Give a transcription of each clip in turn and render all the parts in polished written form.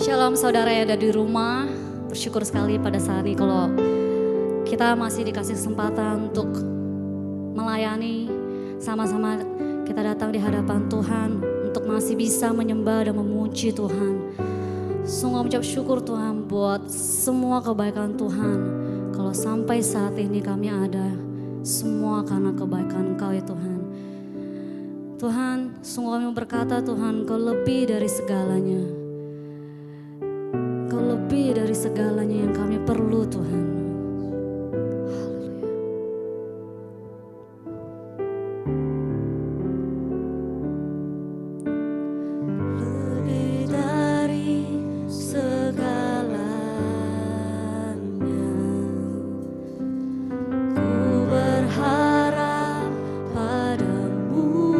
Shalom saudara yang ada di rumah, bersyukur sekali pada saat ini kalau kita masih dikasih kesempatan untuk melayani, sama-sama kita datang di hadapan Tuhan untuk masih bisa menyembah dan memuji Tuhan. Sungguh mengucap syukur Tuhan buat semua kebaikan Tuhan. Kalau sampai saat ini kami ada, semua karena kebaikan Engkau ya Tuhan. Tuhan, sungguh kami berkata Tuhan, Kau lebih dari segalanya. Kau lebih dari segalanya yang kami perlu Tuhan. Haleluya. Lebih dari segalanya, ku berharap padamu.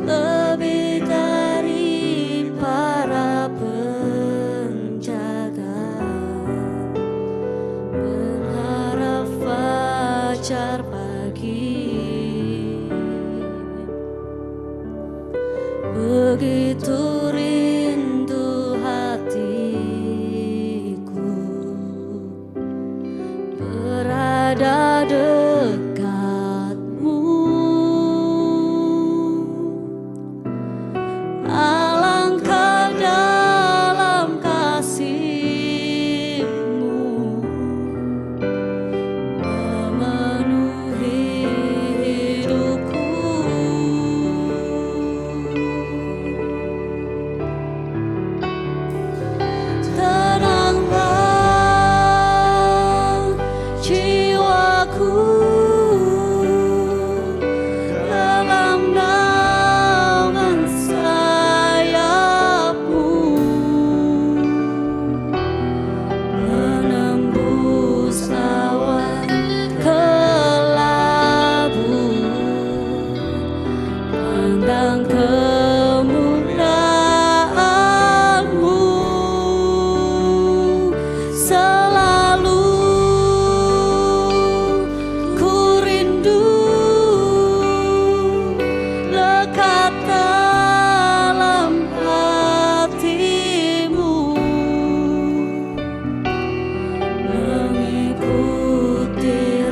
Lebih dari para penjaga, berharap fajar pagi. Begitu rindu hatiku berada dekatmu. Alangkah dalam kasih-Mu memenuhi hidupku. Tenanglah jiwaku dalam naungan sayap-Mu, menembus awan kelabu, pandang kemuliaan-Mu. Selalu ku rindu lekat dalam hati-Mu, mengikuti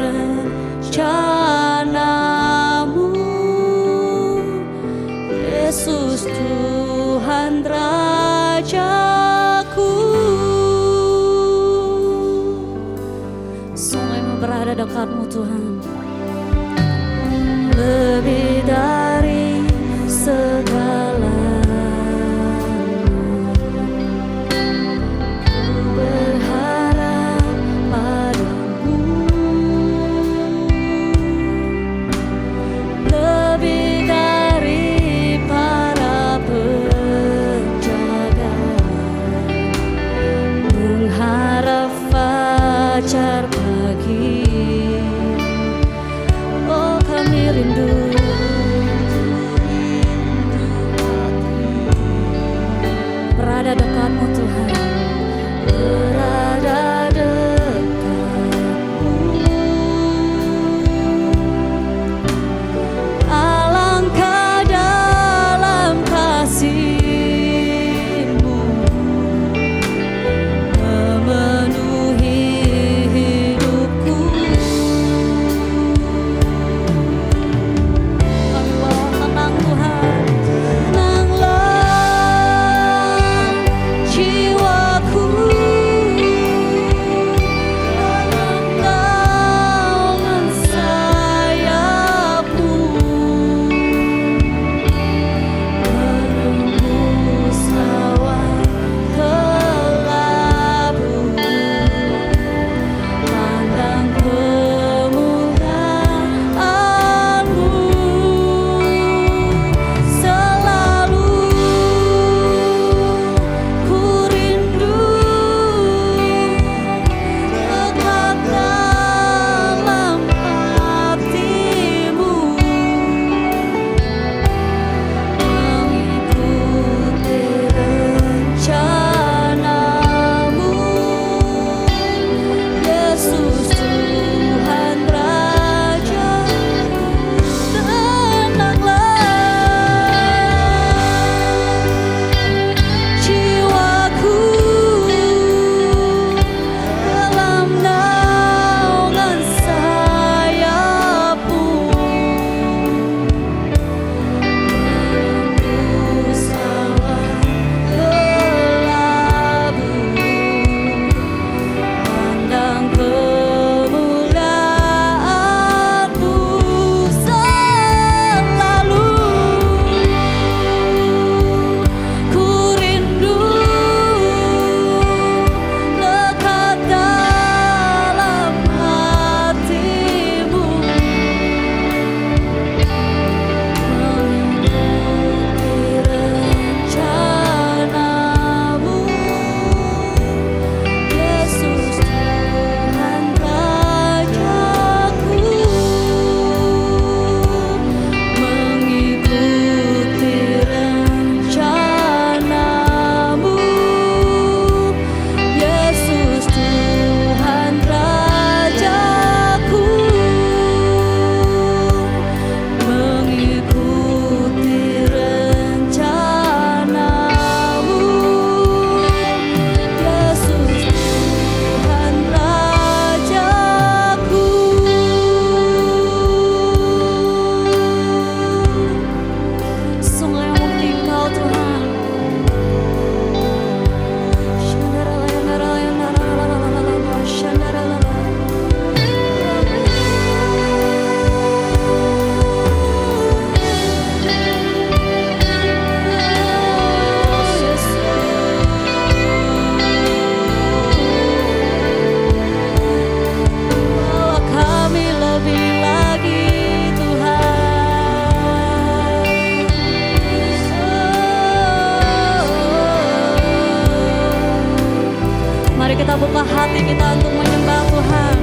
rencana-Mu. Yesus Tuhan Rajaku. Sungguh kami berada dekat-Mu Tuhan. Lebih dari segalanya, ku berharap padamu. Lebih dari para penjaga, mengharap fajar pagi. Oh kami rindu berada dekat-Mu Tuhan, berada dekat-Mu. Alangkah dalam kasih-Mu memenuhi hidupku. Kami mohon tenang Tuhan, tenanglah jiwaku kita buka hati kita untuk menyembah Tuhan.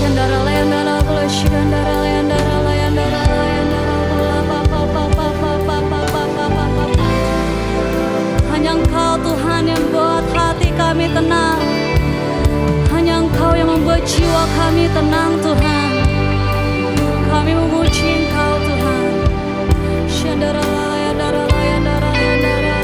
Yandara layandara bulashi yandara layandara layandara layandara hanya Engkau Tuhan yang buat hati kami tenang. Hanya Engkau yang membuat jiwa kami tenang Tuhan. Kami memuji Engkau Tuhan. Yandara layandara layandara layandara.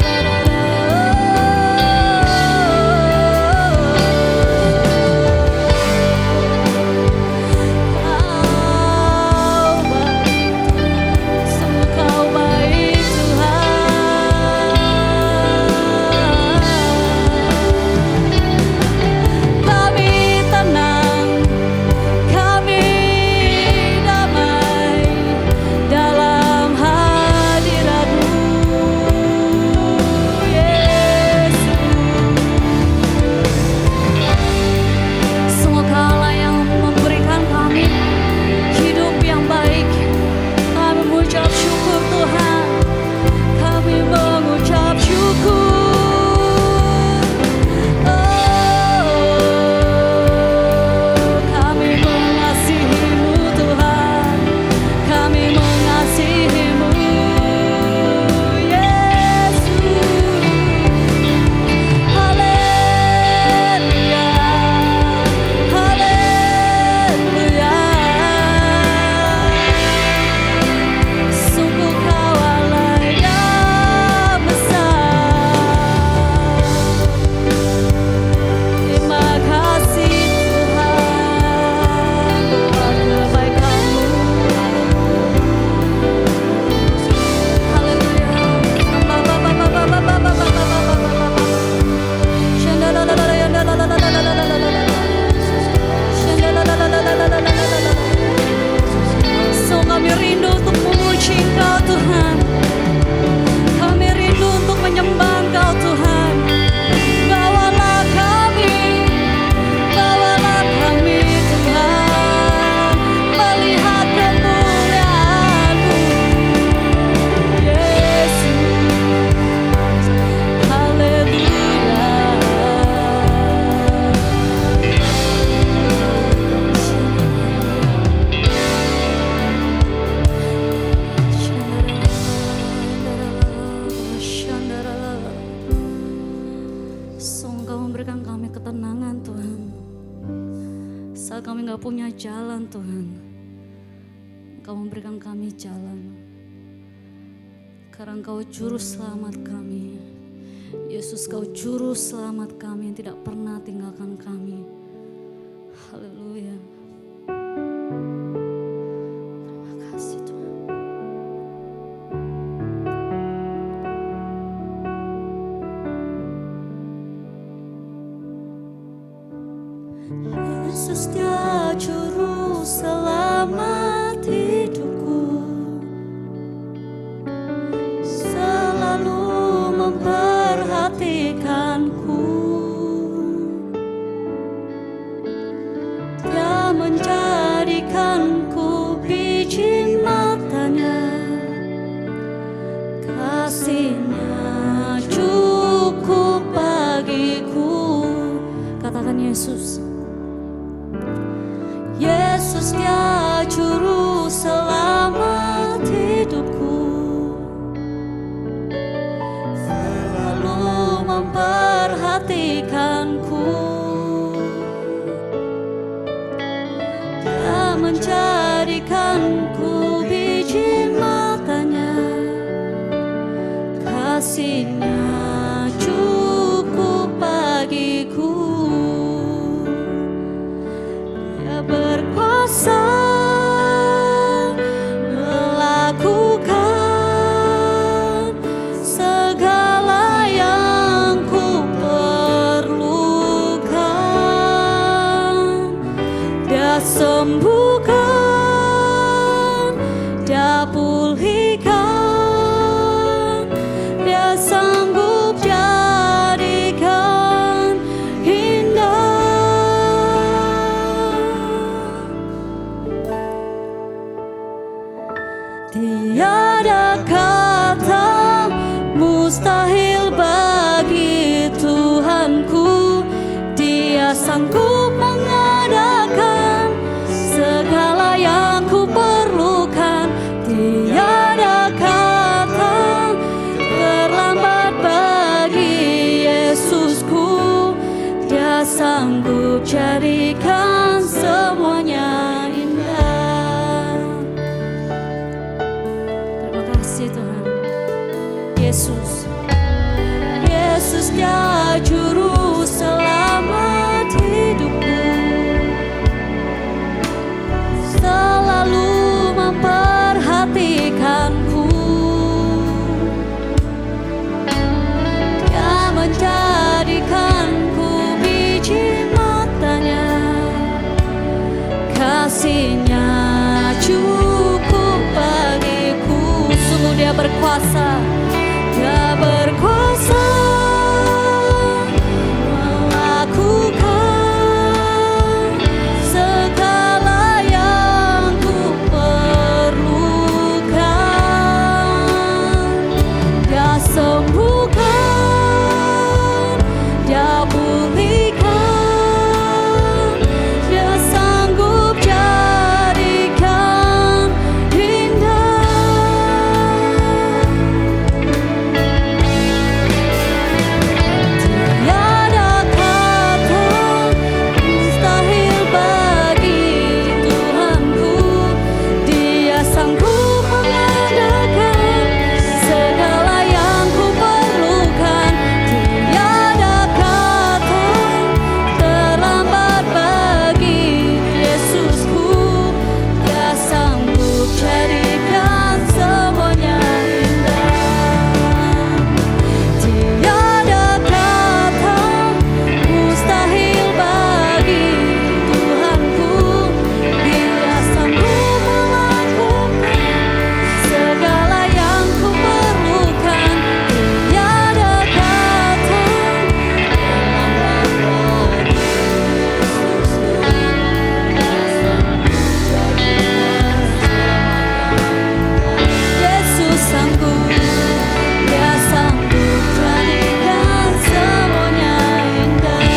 Karena Engkau juru selamat kami. Yesus, Kau juru selamat kami yang tidak pernah tinggalkan kami. Haleluya. Terima kasih Tuhan. Yesus Dia juru selamat hidupku. Memperhatikanku, Dia menjadikanku biji matanya, kasih-Nya cukup bagiku. Katakan Yesus. Yesus Dia juru selamat hidupku. Memperhatikanku, Dia menjadikanku biji matanya, kasih-Nya cukup bagiku. Dia berkuasa melakukan segala yang sembuhkan, Dia pulihkan, Dia sanggup sanggup mengadakan segala yang ku perlukan. Tiada kata terlambat bagi Yesusku. Dia sanggup jadikan semuanya indah. Terima kasih Tuhan. Yesus, Yesus dia juru selamat hidupku, selalu memperhatikanku. Dia menjadikanku biji matanya, kasihnya cukup bagiku. Sungguh dia berkuasa, dia berkuasa melakukan segala yang ku perlukan. Dia sembuhkan, dia pulihkan, dia sanggup jadikan indah. Tiada kata mustahil bagi Tuhanku. Dia sanggup mengadakan segala yang ku perlukan. Tiada kata terlambat bagi Yesusku. Dia sanggup jadikan semuanya indah. Tiada kata mustahil bagi Tuhanku. Dia sanggup melakukan segala yang ku perlukan. Tiada kata terlambat bagi Yesus sanggup, dia sanggup jadikan semuanya indah.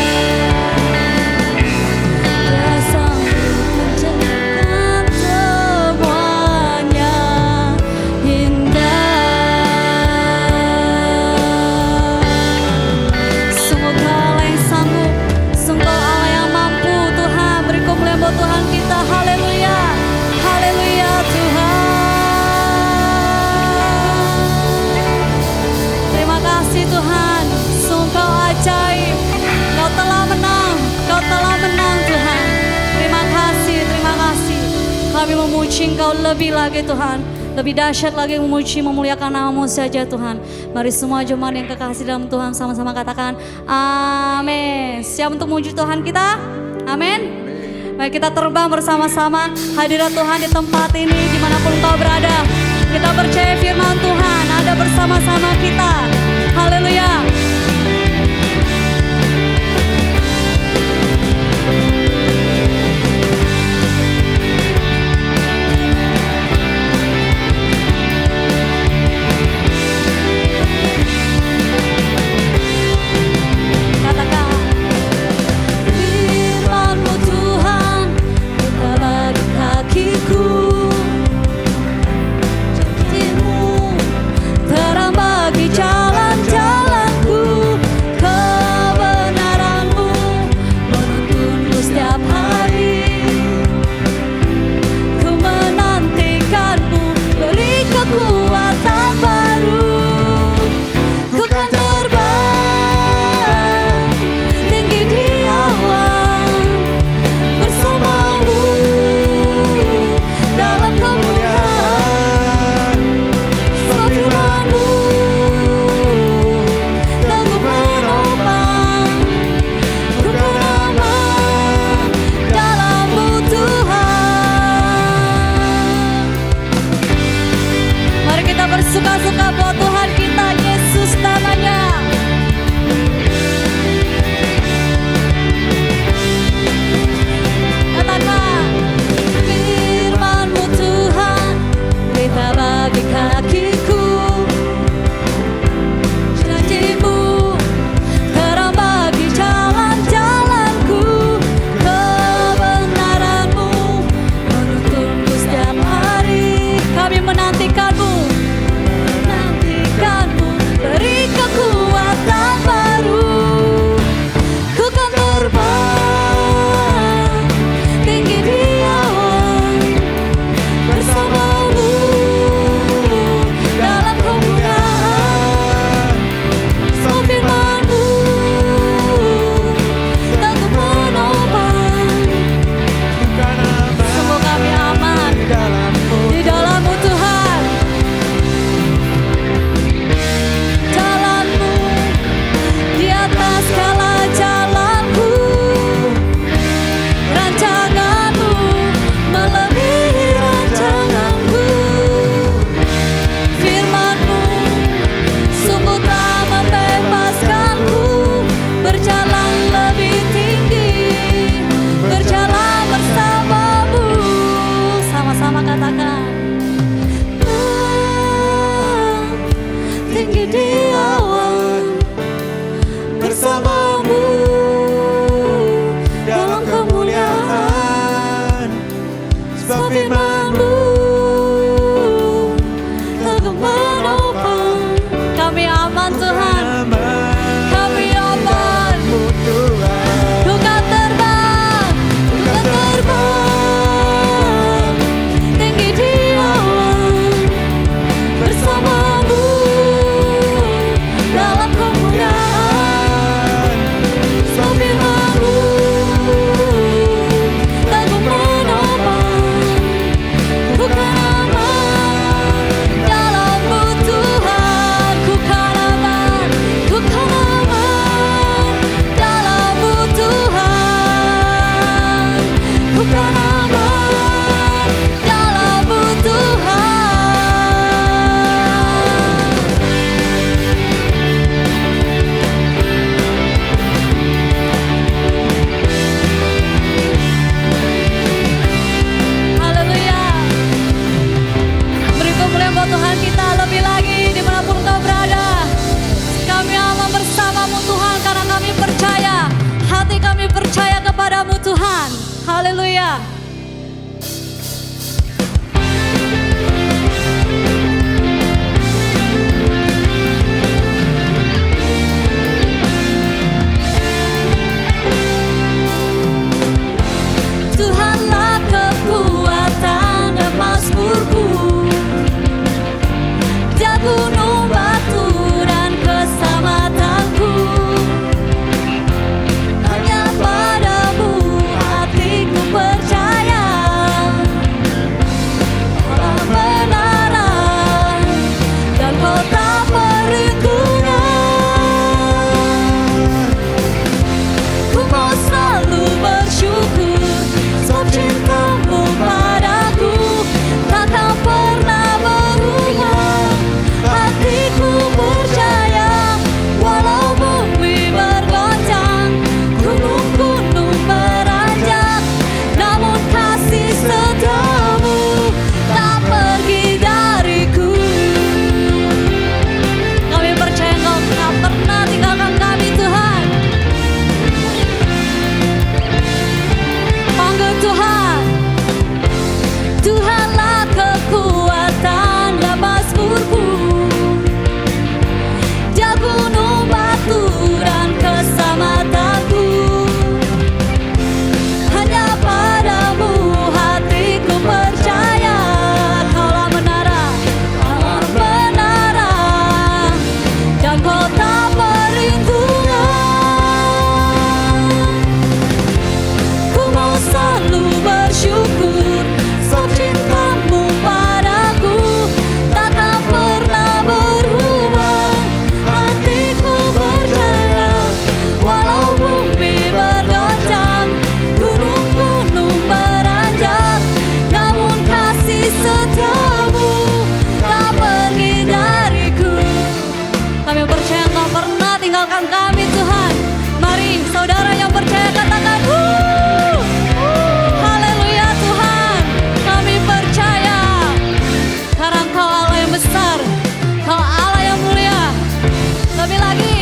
Dia sanggup menjadikan semuanya indah. Sungguh Kau Allah yang sanggup, sungguh Allah yang mampu. Tuhan, beri kemuliaan buat Tuhan kita. Haleluya, haleluya Tuhan. Terima kasih Tuhan, sungguh Kau ajaib. Kau telah menang, Kau telah menang Tuhan. Terima kasih, terima kasih. Kami memuji Engkau lebih lagi Tuhan, lebih dahsyat lagi memuji, memuliakan nama-Mu saja Tuhan. Mari semua jemaat yang kekasih dalam Tuhan sama-sama katakan amin. Siap untuk memuji Tuhan kita? Amin. Mari kita terbang bersama-sama hadirat Tuhan di tempat ini dimanapun Kau berada. Kita percaya firman Tuhan ada bersama-sama kita. Haleluya. Katakan firman-Mu Tuhan, bukalah di kakiku. Janji-Mu terang bagi jalan. tinggi di awan, bersamamu dalam kemuliaan. Sebab firman-Mu teguh menopang. Kami aman Tuhan, kami aman. Ku kan terbang, tinggi di awan, bersamamu dalam kemuliaan. Sebab firman-Mu teguh menopang. Ku kan aman dalam-Mu Tuhan. Ku kan aman dalam-Mu Tuhan. Ku kan aman dalam-Mu Tuhan. Haleluya. Beri kemuliaan buat Tuhan kita lebih lagi dimanapun kau berada. Kami aman bersama-Mu Tuhan karena kami percaya. Hati kami percaya kepada-Mu Tuhan. Haleluya. Tuhanlah kekuatan dan mazmurku, Dia gunung batu dan keselamatanku. Hanya padamu hatiku percaya. Allah menara dan kota perlindungan. Ku mau selalu bersyukur, sebab cinta-Mu padaku takkan pernah berubah. Hatiku percaya, walau bumi bergoncang, gunung-gunung beranjak, namun kasih setia-Mu tak pergi dariku. Kami percaya Engkau tak pernah tinggalkan kami Tuhan. Panggil Tuhan. Tuhanlah kekuatan dan mazmurku, Dia gunung batu dan keselamatanku. Hanya padamu hatiku percaya. Kaulah menara dan kota perlindungan. Ku mau selalu bersyukur, sebab cinta-Mu padaku takkan pernah berubah. Hatiku percaya, walau bumi bergoncang, gunung-gunung beranjak, namun kasih setia-Mu tak pergi dariku. Kami percaya Engkau pernah tinggalkan kami Tuhan. Mari saudara yang percaya katakan haleluya Tuhan. Kami percaya karena Engkau Allah yang besar, Engkau Allah yang mulia. Lebih lagi.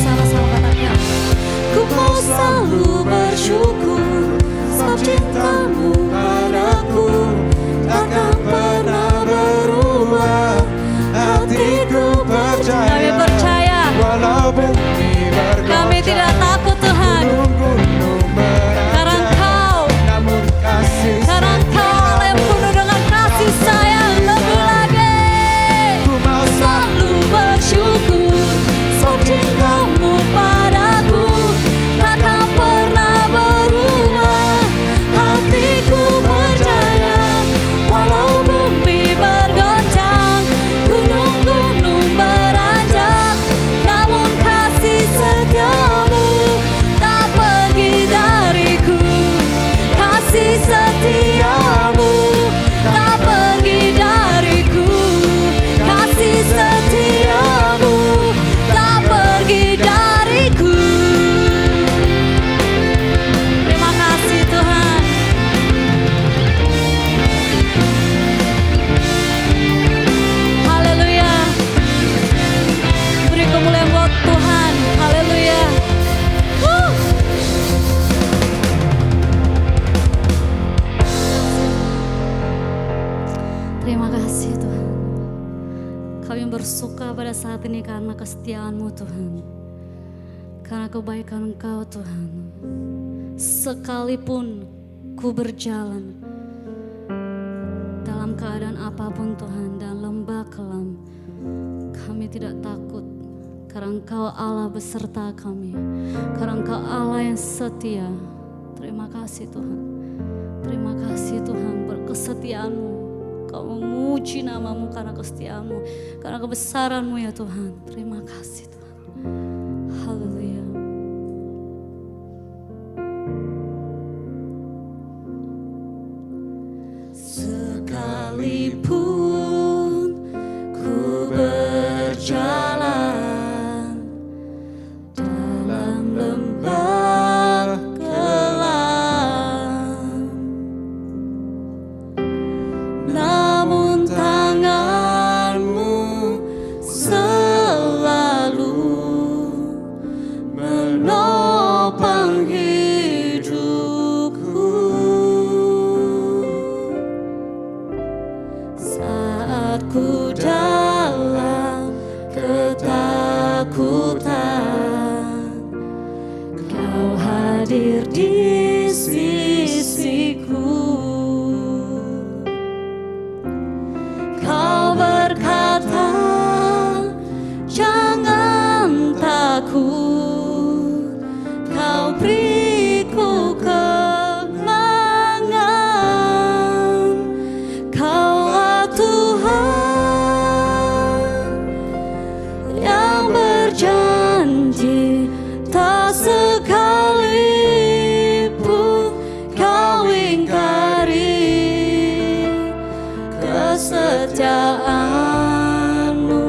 Sama-sama katakan. Ku mau selalu bersyukur, sebab cinta-Mu padaku takkan pernah berubah. Hatiku percaya. Kami percaya. Walau bumi bergoncang, Kami tidak takut Tuhan. gunung-gunung beranjak, Karena Engkau, namun kasih karena Engkau Allah yang penuh dengan kasih sayang. Lebih lagi. ku mau Selalu bersyukur, sebab cinta-Mu padaku takkan pernah berubah. bersumpah pada saat ini karena kesetiaan-Mu Tuhan, karena kebaikan Engkau Tuhan. Sekalipun ku berjalan dalam keadaan apapun Tuhan, dan lembah kelam, kami tidak takut, karena Engkau Allah beserta kami, karena Engkau Allah yang setia. Terima kasih Tuhan, terima kasih Tuhan berkesetiaan-Mu. Kau memuji nama-Mu karena kesetiaan-Mu, karena kebesaran-Mu ya Tuhan. Terima kasih Tuhan. Haleluya. Sekalipun ku berjalan dalam lembah kelam, namun tangan-Mu selalu menopang hidupku. Saat ku dalam ketakutan, Kau hadir di sisiku. Kau berkata, jangan takut, Kau beriku kemenangan. Kaulah Tuhan yang berjanji, tak sekalipun Kau ingkari. Kesetiaan-Mu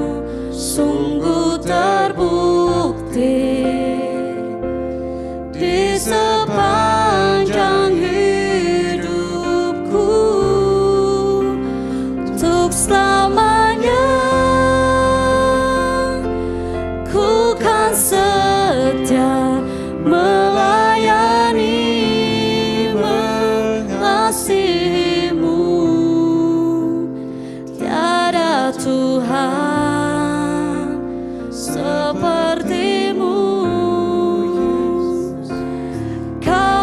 sungguh terbukti di sepanjang hidupku. Untuk selamanya ku kan setia melayani, mengasihi-Mu. Tiada Tuhan seperti-Mu. Kau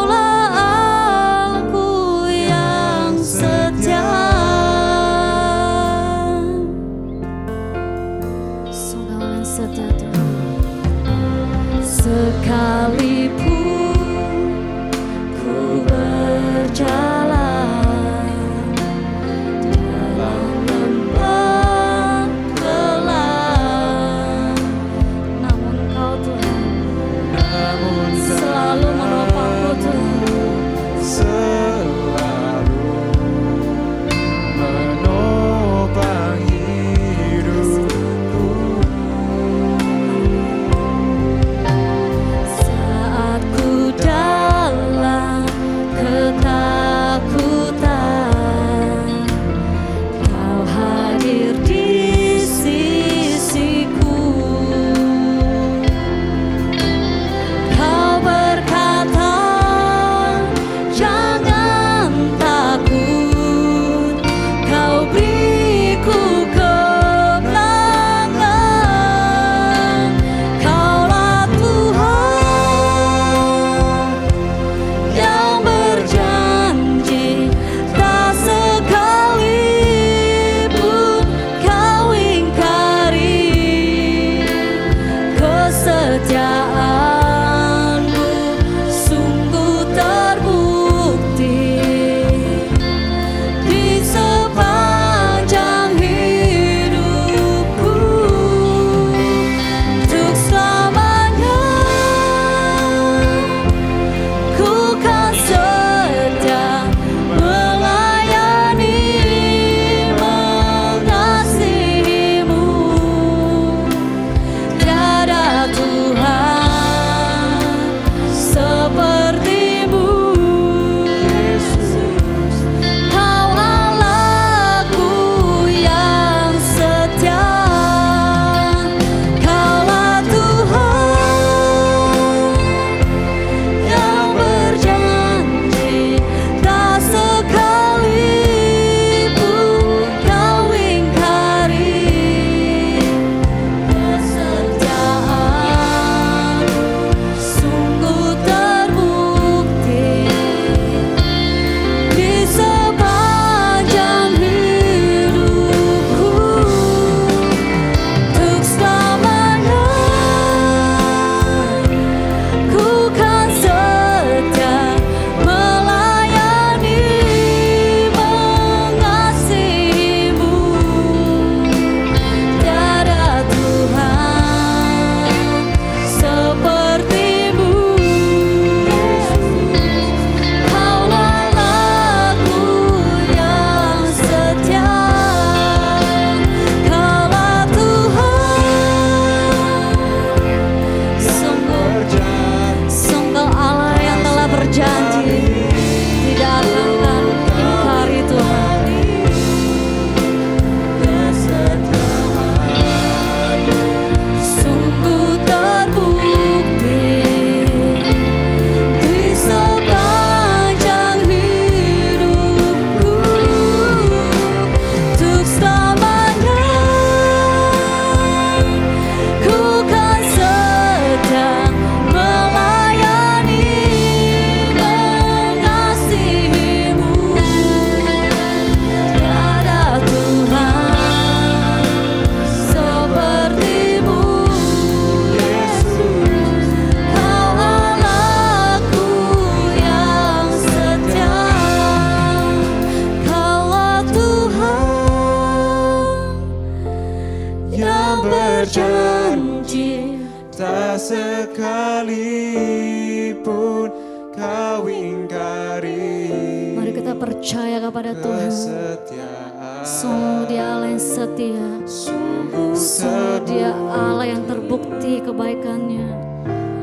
kau ingkari. Mari kita percaya kepada Tuhan. Kesetiaan Sungguh Dia Allah yang setia. sungguh Sungguh Dia Allah yang terbukti kebaikannya.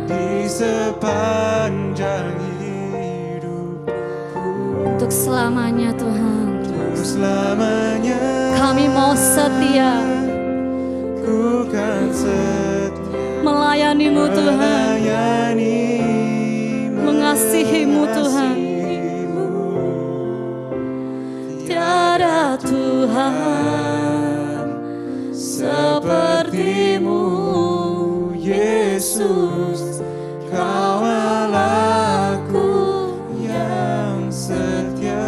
di sepanjang hidupku. Untuk selamanya Tuhan. Untuk selamanya Kami mau setia ku kan setia melayani-Mu Tuhan. melayani-Mu, Mengasihi-Mu Tuhan. mengasihi-Mu. Tiada Tuhan seperti-Mu, Yesus, Kau Allahku yang setia.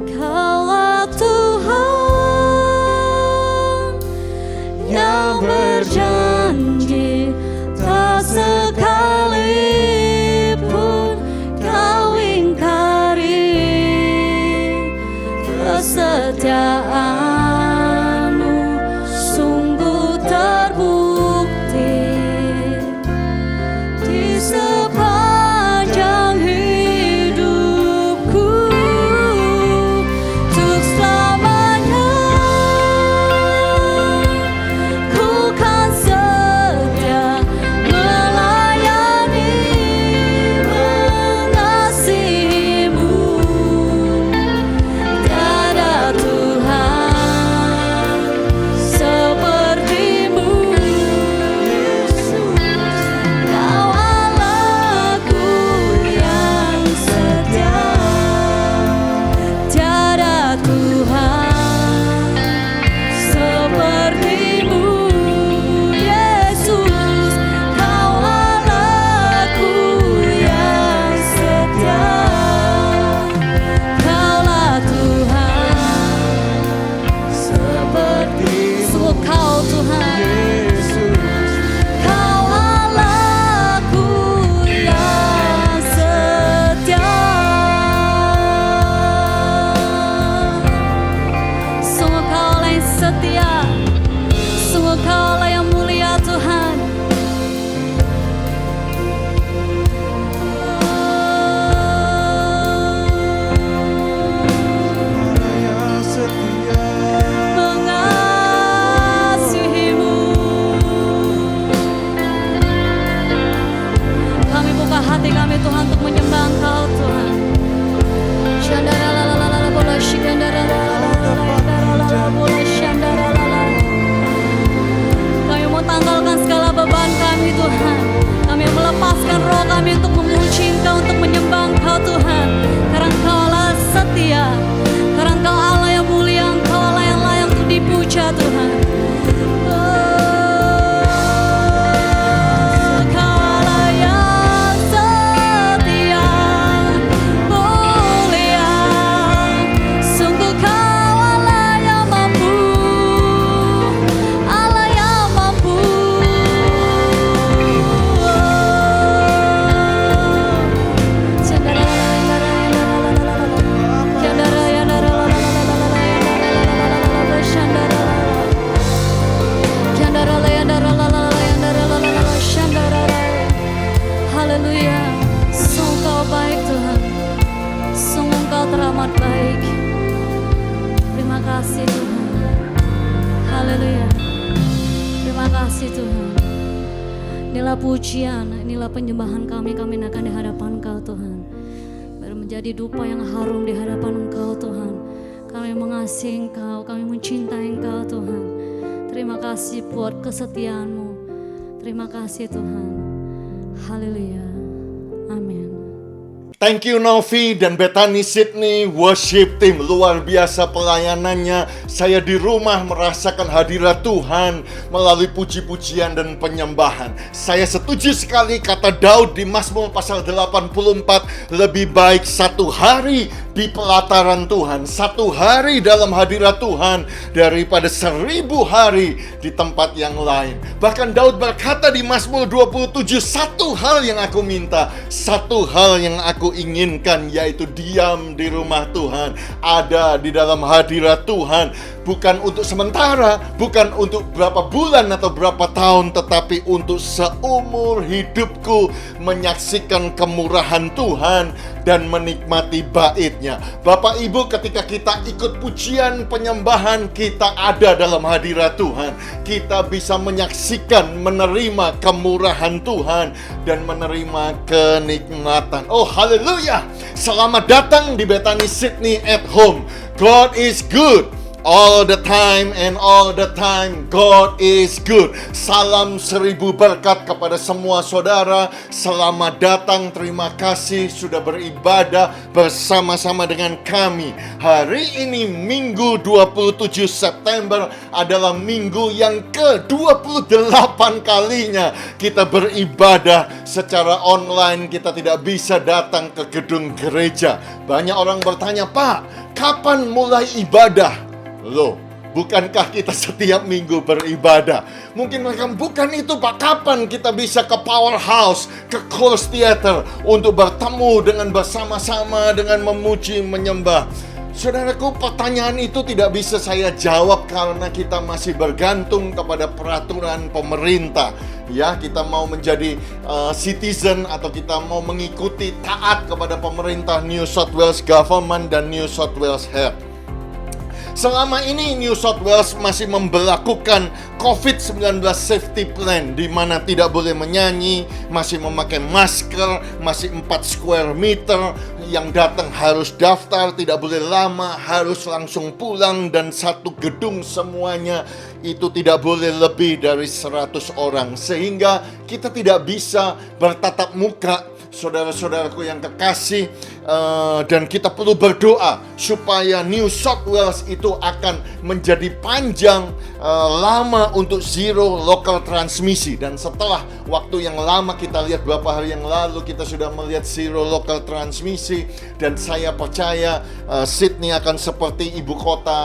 Kaulah Tuhan yang berjanji, tak sekalipun Kau ingkari kesetiaan-Mu sungguh terbukti di sepanjang hidupku. Untuk selamanya ku kan setia melayani, mengasihi-Mu. Tiada Tuhan seperti-Mu, Yesus. Kau Allahku yang setia. Tiada Tuhan seperti-Mu, Yesus. Kau Allahku yang setia. Kaulah Tuhan seperti sungguh Kau Tuhan. Yesus, Kau Allahku yang setia. Sungguh Kau Allah yang setia. Sungguh Kau Allah yang mulia Tuhan. Allah yang setia. Mengasihi-Mu. Kami buka hati kami Tuhan untuk menyembah Engkau Tuhan. Shandaralalalala bola shikandaralalalala bola shandaralala. Kami mau tanggalkan segala beban kami Tuhan. Kami melepaskan roh kami untuk memuji Engkau, untuk menyembah Engkau Tuhan. Karena Engkau Allah setia. Karena Engkau Allah yang mulia, Engkau Allah yang layak untuk dipuja Tuhan. Engkau Allah yang setia, mulia. Sungguh Kau Allah yang mampu, Allah yang mampu. Haleluya, sungguh Kau baik Tuhan, sungguh Kau teramat baik. Terima kasih Tuhan. Haleluya, terima kasih Tuhan. Inilah pujian, inilah penyembahan kami naikkan di hadapan Engkau Tuhan. Biar menjadi dupa yang harum di hadapan Engkau Tuhan. Kami mengasihi Engkau, kami mencintai Engkau Tuhan. Terima kasih buat kesetiaan-Mu. Terima kasih Tuhan. Haleluya. Amin. Thank you Novi dan Bethany Sydney worship team, luar biasa pelayanannya. Saya di rumah merasakan hadirat Tuhan melalui puji-pujian dan penyembahan. Saya setuju sekali kata Daud di Mazmur pasal 84, lebih baik satu hari di pelataran Tuhan, satu hari dalam hadirat Tuhan daripada 1000 hari di tempat yang lain. Bahkan Daud berkata di Mazmur 27, satu hal yang aku minta, satu hal yang aku aku inginkan, yaitu diam di rumah Tuhan, ada di dalam hadirat Tuhan, bukan untuk sementara, bukan untuk berapa bulan atau berapa tahun, tetapi untuk seumur hidupku menyaksikan kemurahan Tuhan dan menikmati bait-Nya. Bapak Ibu, ketika kita ikut pujian penyembahan, kita ada dalam hadirat Tuhan. Kita bisa menyaksikan, menerima kemurahan Tuhan dan menerima kenikmatan. Oh, haleluya! Selamat datang di Bethany Sydney at Home. God is good. All the time and all the time God is good. Salam 1000 berkat kepada semua saudara. Selamat datang, terima kasih sudah beribadah bersama-sama dengan kami. Hari ini Minggu 27 September adalah minggu yang ke-28 kalinya kita beribadah secara online. Kita tidak bisa datang ke gedung gereja. Banyak orang bertanya, "Pak, kapan mulai ibadah?" Loh, bukankah kita setiap minggu beribadah? Mungkin mereka, bukan itu Pak, kapan kita bisa ke Powerhouse, ke Coles Theater untuk bertemu dengan bersama-sama dengan memuji, menyembah? Saudaraku, pertanyaan itu tidak bisa saya jawab karena kita masih bergantung kepada peraturan pemerintah. Ya, kita mau menjadi citizen atau kita mau mengikuti taat kepada pemerintah New South Wales Government dan New South Wales Health. Selama ini New South Wales masih memberlakukan COVID-19 safety plan, di mana tidak boleh menyanyi, masih memakai masker, masih 4 square meter, yang datang harus daftar, tidak boleh lama, harus langsung pulang, dan satu gedung semuanya itu tidak boleh lebih dari 100 orang. Sehingga kita tidak bisa bertatap muka, saudara-saudaraku yang kekasih, dan kita perlu berdoa supaya New South Wales itu akan menjadi panjang, lama untuk zero local transmisi. Dan setelah waktu yang lama, kita lihat beberapa hari yang lalu kita sudah melihat zero local transmisi, dan saya percaya Sydney akan seperti ibu kota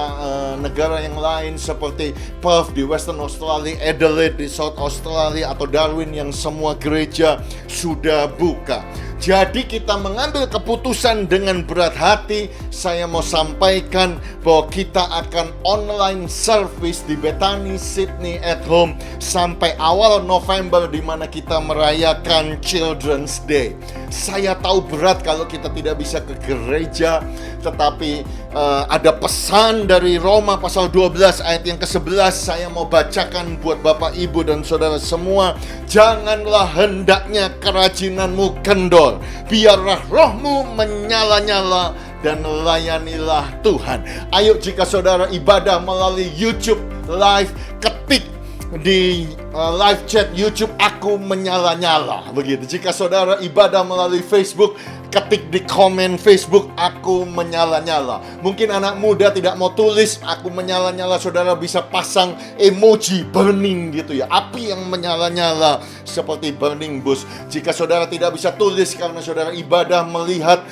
negara yang lain seperti Perth di Western Australia, Adelaide di South Australia, atau Darwin yang semua gereja sudah buka. Jadi kita mengambil keputusan dengan berat hati. Saya mau sampaikan bahwa kita akan online service di Bethany Sydney at Home sampai awal November, di mana kita merayakan Children's Day. Saya tahu berat kalau kita tidak bisa ke gereja, tetapi ada pesan dari Roma pasal 12 ayat yang ke-11. Saya mau bacakan buat Bapak, Ibu, dan saudara semua. Janganlah hendaknya kerajinanmu kendor, biarlah rohmu menyala-nyala dan layanilah Tuhan. Ayo, jika saudara ibadah melalui YouTube live, ketik di live chat YouTube, aku menyala-nyala. Begitu. Jika saudara ibadah melalui Facebook, ketik di komen Facebook, aku menyala-nyala. Mungkin anak muda tidak mau tulis aku menyala-nyala, saudara bisa pasang emoji burning gitu ya, api yang menyala-nyala seperti burning bush. Jika saudara tidak bisa tulis karena saudara ibadah melihat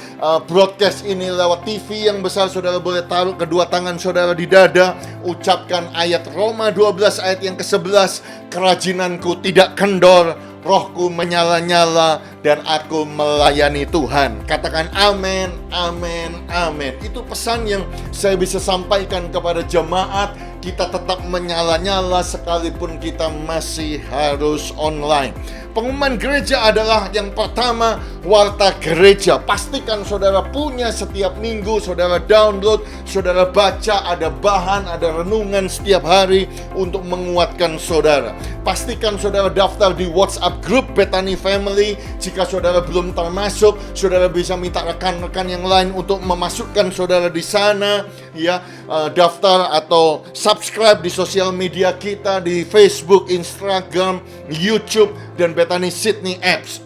broadcast ini lewat TV yang besar, saudara boleh taruh kedua tangan saudara di dada, ucapkan ayat Roma 12 ayat yang ke-11, kerajinanku tidak kendor, rohku menyala-nyala, dan aku melayani Tuhan. Katakan amin, amin, amin. Itu pesan yang saya bisa sampaikan kepada jemaat. Kita tetap menyala-nyala sekalipun kita masih harus online. Pengumuman gereja adalah yang pertama, warta gereja. Pastikan saudara punya setiap minggu, saudara download, saudara baca, ada bahan, ada renungan setiap hari untuk menguatkan saudara. Pastikan saudara daftar di WhatsApp group Bethany Family. Jika saudara belum termasuk, saudara bisa minta rekan-rekan yang lain untuk memasukkan saudara di sana, ya. Daftar atau subscribe di sosial media kita di Facebook, Instagram, YouTube, dan Bethany Sydney apps.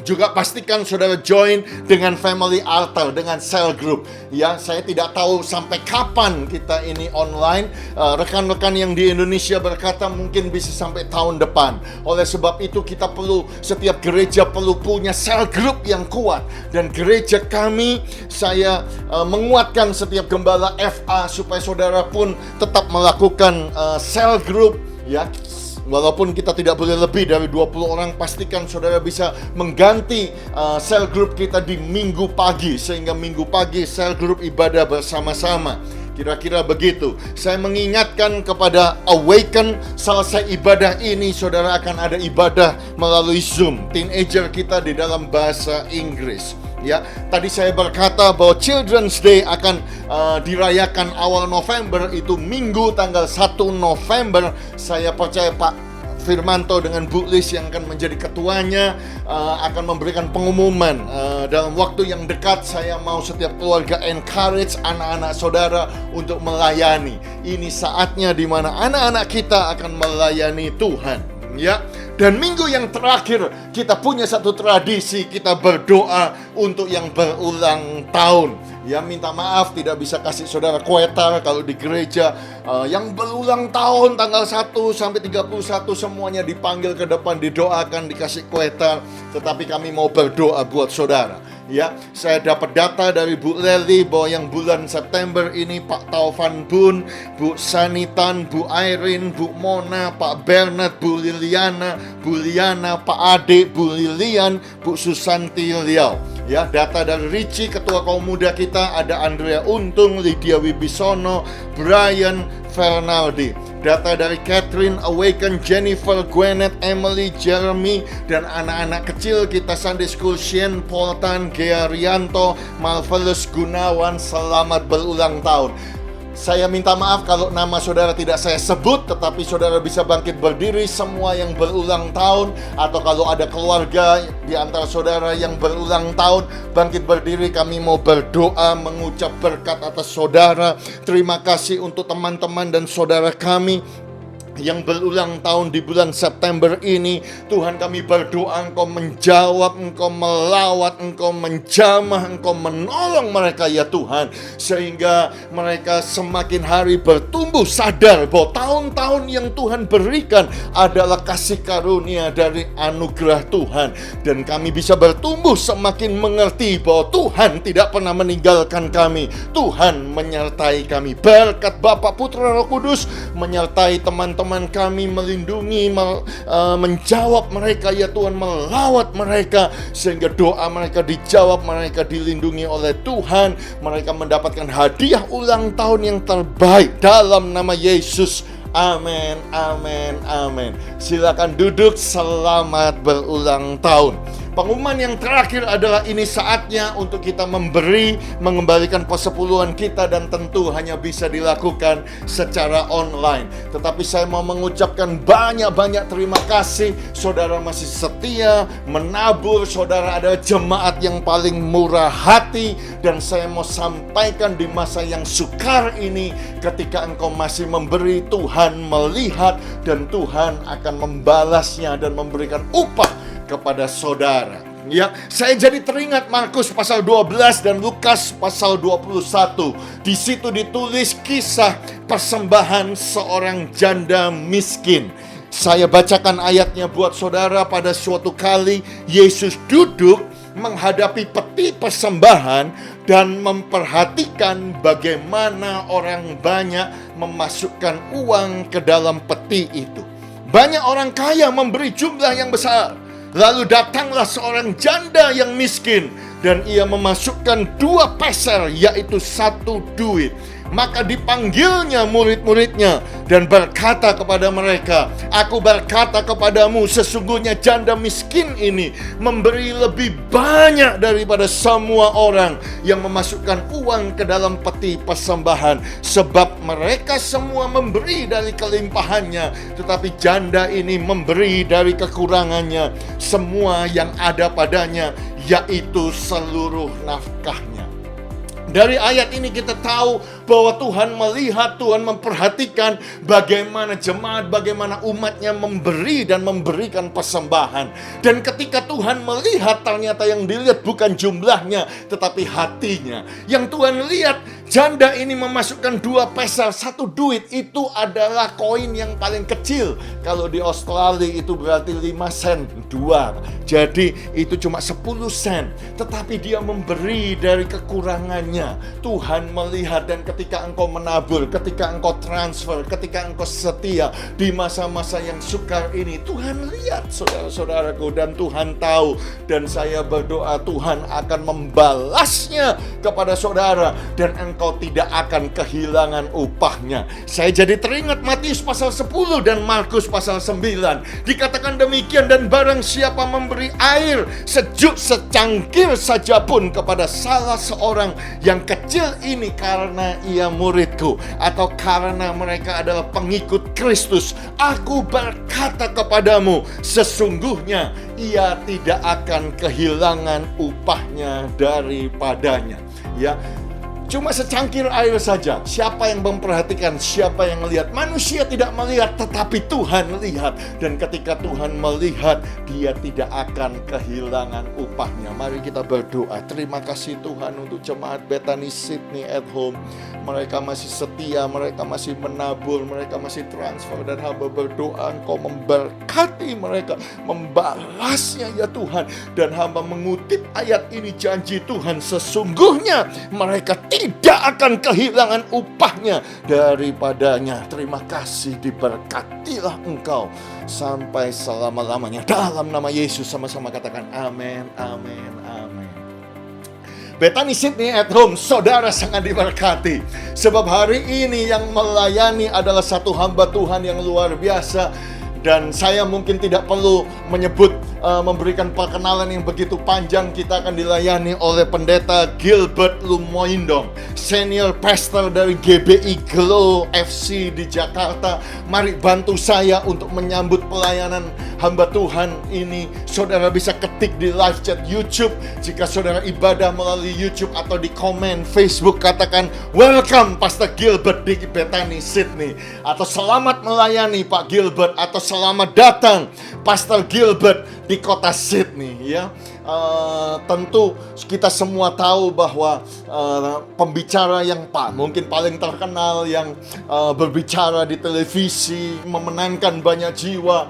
Juga pastikan saudara join dengan family altar, dengan cell group. Ya, saya tidak tahu sampai kapan kita ini online. Rekan-rekan yang di Indonesia berkata mungkin bisa sampai tahun depan. Oleh sebab itu kita perlu, setiap gereja perlu punya cell group yang kuat. Dan gereja kami, saya menguatkan setiap gembala FA supaya saudara pun tetap melakukan cell group, ya. Walaupun kita tidak boleh lebih dari 20 orang, pastikan saudara bisa mengganti cell group kita di minggu pagi, sehingga minggu pagi cell group ibadah bersama-sama. Kira-kira begitu. Saya mengingatkan kepada Awaken, selesai ibadah ini saudara akan ada ibadah melalui Zoom. Teenager kita di dalam bahasa Inggris. Ya, tadi saya berkata bahwa Children's Day akan dirayakan awal November, itu Minggu tanggal 1 November. Saya percaya Pak Firmanto dengan Bu Lis yang akan menjadi ketuanya akan memberikan pengumuman dalam waktu yang dekat. Saya mau setiap keluarga encourage anak-anak saudara untuk melayani. Ini saatnya di mana anak-anak kita akan melayani Tuhan, ya. Dan minggu yang terakhir kita punya satu tradisi, kita berdoa untuk yang berulang tahun. Ya, minta maaf tidak bisa kasih saudara kuetar kalau di gereja. Yang berulang tahun tanggal 1 sampai 31 semuanya dipanggil ke depan, didoakan, dikasih kuetar. Tetapi kami mau berdoa buat saudara. Ya, saya dapat data dari Bu Leli bahwa yang bulan September ini Pak Taufan Bun, Bu Sanitan, Bu Irene, Bu Mona, Pak Bernard, Bu Liliana, Bu Liana, Pak Ade, Bu Lilian, Bu Susanti Liao. Ya, data dari Ricci, ketua kaum muda kita, ada Andrea Untung, Lydia Wibisono, Brian Fernaldi. Data dari Catherine, Awaken, Jennifer, Gwyneth, Emily, Jeremy, dan anak-anak kecil kita Sunday School, Shane, Poltan, Gea Rianto, Marvelous Gunawan, selamat berulang tahun. Saya minta maaf kalau nama saudara tidak saya sebut, tetapi saudara bisa bangkit berdiri semua yang berulang tahun. Atau kalau ada keluarga di antara saudara yang berulang tahun, bangkit berdiri, kami mau berdoa mengucap berkat atas saudara. Terima kasih untuk teman-teman dan saudara kami yang berulang tahun di bulan September ini. Tuhan, kami berdoa Engkau menjawab, Engkau melawat, Engkau menjamah, Engkau menolong mereka ya Tuhan, sehingga mereka semakin hari bertumbuh sadar bahwa tahun-tahun yang Tuhan berikan adalah kasih karunia dari anugerah Tuhan. Dan kami bisa bertumbuh semakin mengerti bahwa Tuhan tidak pernah meninggalkan kami. Tuhan menyertai kami. Berkat Bapa, Putra, Roh Kudus menyertai teman-teman kami, melindungi, menjawab mereka ya Tuhan, melawat mereka sehingga doa mereka dijawab, mereka dilindungi oleh Tuhan, mereka mendapatkan hadiah ulang tahun yang terbaik dalam nama Yesus. Amin, amin, amin. Silakan duduk, selamat berulang tahun. Pengumuman yang terakhir adalah ini saatnya untuk kita memberi, mengembalikan persepuluhan kita, dan tentu hanya bisa dilakukan secara online. Tetapi saya mau mengucapkan banyak-banyak terima kasih. Saudara masih setia menabur, saudara adalah jemaat yang paling murah hati. Dan saya mau sampaikan di masa yang sukar ini, ketika engkau masih memberi, Tuhan melihat dan Tuhan akan membalasnya dan memberikan upah kepada saudara. Ya, saya jadi teringat Markus pasal 12 dan Lukas pasal 21. Di situ ditulis kisah persembahan seorang janda miskin. Saya bacakan ayatnya buat saudara. Pada suatu kali Yesus duduk menghadapi peti persembahan dan memperhatikan bagaimana orang banyak memasukkan uang ke dalam peti itu. Banyak orang kaya memberi jumlah yang besar. Lalu datanglah seorang janda yang miskin, dan ia memasukkan 2 peser, yaitu 1 duit. Maka dipanggilnya murid-muridnya dan berkata kepada mereka, "Aku berkata kepadamu, sesungguhnya janda miskin ini memberi lebih banyak daripada semua orang yang memasukkan uang ke dalam peti persembahan. Sebab mereka semua memberi dari kelimpahannya, tetapi janda ini memberi dari kekurangannya, semua yang ada padanya, yaitu seluruh nafkahnya." Dari ayat ini kita tahu bahwa Tuhan melihat, Tuhan memperhatikan bagaimana jemaat, bagaimana umatnya memberi dan memberikan persembahan. Dan ketika Tuhan melihat, ternyata yang dilihat bukan jumlahnya, tetapi hatinya. Yang Tuhan lihat Janda ini memasukkan 2 peser, 1 duit. Itu adalah koin yang paling kecil. Kalau di Australia itu berarti 5 sen, 2. Jadi itu cuma 10 sen. Tetapi dia memberi dari kekurangannya. Tuhan melihat, dan ketika engkau menabur, ketika engkau transfer, ketika engkau setia di masa-masa yang sukar ini, Tuhan lihat saudara-saudaraku, dan Tuhan tahu. Dan saya berdoa Tuhan akan membalasnya kepada saudara, dan engkau tidak akan kehilangan upahnya. Saya jadi teringat Matius pasal 10 dan Markus pasal 9. Dikatakan demikian, dan barang siapa memberi air sejuk secangkir saja pun kepada salah seorang yang kecil ini karena ia muridku, atau karena mereka adalah pengikut Kristus, aku berkata kepadamu, sesungguhnya ia tidak akan kehilangan upahnya daripadanya. Ya, cuma secangkir air saja. Siapa yang memperhatikan? Siapa yang melihat? Manusia tidak melihat, tetapi Tuhan lihat. Dan ketika Tuhan melihat, dia tidak akan kehilangan upahnya. Mari kita berdoa. Terima kasih Tuhan untuk jemaat Bethany Sydney at Home. Mereka masih setia, mereka masih menabur, mereka masih transfer. Dan hamba berdoa Engkau memberkati mereka, membalasnya ya Tuhan. Dan hamba mengutip ayat ini, janji Tuhan, sesungguhnya mereka tidak akan kehilangan upahnya daripadanya. Terima kasih, diberkatilah Engkau sampai selama-lamanya. Dalam nama Yesus sama-sama katakan amin, amin, amin. Bethany Sydney at Home, saudara sangat diberkati. Sebab hari ini yang melayani adalah satu hamba Tuhan yang luar biasa. Dan saya mungkin tidak perlu menyebut, memberikan perkenalan yang begitu panjang. Kita akan dilayani oleh pendeta Gilbert Lumoindong, senior pastor dari GBI Glow FC di Jakarta. Mari bantu saya untuk menyambut pelayanan hamba Tuhan ini. Saudara bisa ketik di live chat YouTube. Jika saudara ibadah melalui YouTube atau di komen Facebook, katakan welcome Pastor Gilbert di Bethany Sydney, atau selamat melayani Pak Gilbert, atau selamat datang Pastor Gilbert di kota Sydney. Ya, tentu kita semua tahu bahwa pembicara yang mungkin paling terkenal, yang berbicara di televisi, memenangkan banyak jiwa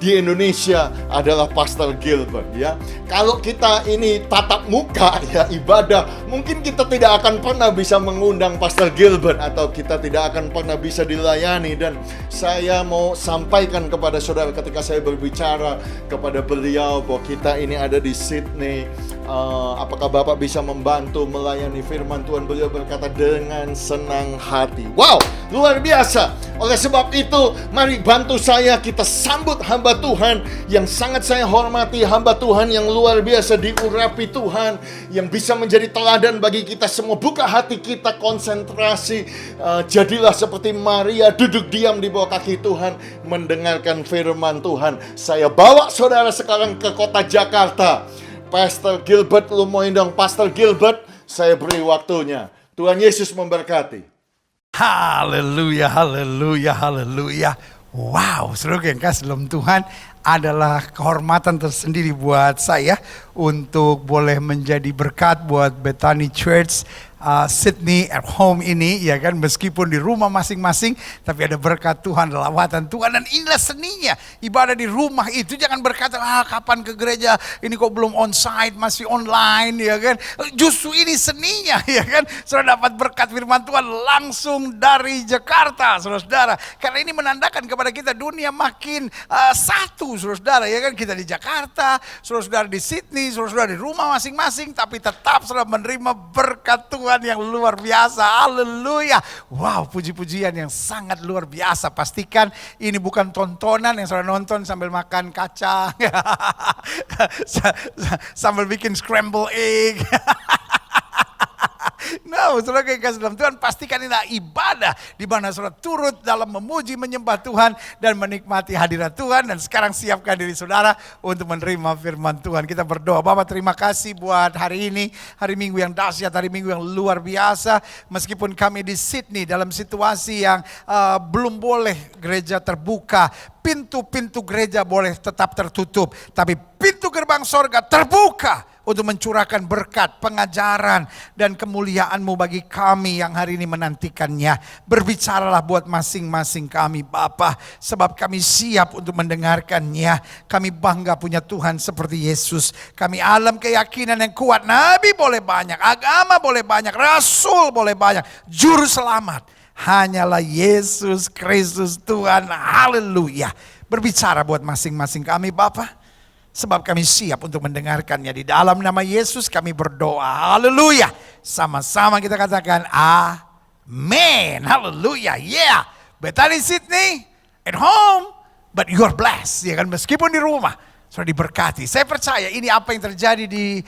di Indonesia adalah Pastor Gilbert. Ya, kalau kita ini tatap muka ya ibadah, mungkin kita tidak akan pernah bisa mengundang Pastor Gilbert, atau kita tidak akan pernah bisa dilayani. Dan saya mau sampaikan kepada saudara ketika saya berbicara kepada beliau bahwa kita ini ada di Sydney, apakah Bapak bisa membantu melayani firman Tuhan? Beliau berkata dengan senang hati. Wow, luar biasa. Oleh sebab itu, mari bantu saya, kita sambut hamba Tuhan yang sangat saya hormati, hamba Tuhan yang luar biasa diurapi Tuhan, yang bisa menjadi teladan bagi kita semua. Buka hati kita, konsentrasi, jadilah seperti Maria, duduk diam di bawah kaki Tuhan, mendengarkan firman Tuhan. Saya bawa saudara sekarang ke kota Jakarta. Pastor Gilbert Lumoindong. Pastor Gilbert, saya beri waktunya. Tuhan Yesus memberkati. Haleluya, haleluya, haleluya. Wow, saudara yang kasih dalam Tuhan, adalah kehormatan tersendiri buat saya untuk boleh menjadi berkat buat Bethany Church Sydney at Home ini, ya kan, meskipun di rumah masing-masing, tapi ada berkat Tuhan, lawatan Tuhan, dan inilah seninya. Ibadah di rumah itu jangan berkata, kapan ke gereja, ini kok belum on-site, masih online, ya kan. Justru ini seninya, ya kan. Saudara dapat berkat firman Tuhan langsung dari Jakarta, saudara-saudara. Karena ini menandakan kepada kita dunia makin satu, saudara-saudara, ya kan. Kita di Jakarta, saudara-saudara di Sydney, saudara-saudara di rumah masing-masing, tapi tetap saudara menerima berkat Tuhan yang luar biasa. Haleluya. Wow, puji-pujian yang sangat luar biasa. Pastikan ini bukan tontonan yang saudara nonton sambil makan kacang, sambil bikin scramble egg. No, saudara yang kasih dalam Tuhan, pastikan inilah ibadah di mana saudara turut dalam memuji, menyembah Tuhan dan menikmati hadirat Tuhan. Dan sekarang siapkan diri saudara untuk menerima firman Tuhan. Kita berdoa. Bapa, terima kasih buat hari ini, hari Minggu yang dahsyat, hari Minggu yang luar biasa. Meskipun kami di Sydney dalam situasi yang belum boleh gereja terbuka, pintu-pintu gereja boleh tetap tertutup, tapi pintu gerbang sorga terbuka untuk mencurahkan berkat, pengajaran, dan kemuliaan-Mu bagi kami yang hari ini menantikannya. Berbicaralah buat masing-masing kami Bapa, sebab kami siap untuk mendengarkannya. Kami bangga punya Tuhan seperti Yesus. Kami alam keyakinan yang kuat. Nabi boleh banyak, agama boleh banyak, rasul boleh banyak, juru selamat hanyalah Yesus Kristus Tuhan. Haleluya. Berbicara buat masing-masing kami Bapa, sebab kami siap untuk mendengarkannya. Di dalam nama Yesus kami berdoa. Haleluya. Sama-sama kita katakan amin. Haleluya. Yeah. Bethany Sydney at home, but you're blessed. Ya kan, meskipun di rumah sudah diberkati. Saya percaya ini apa yang terjadi di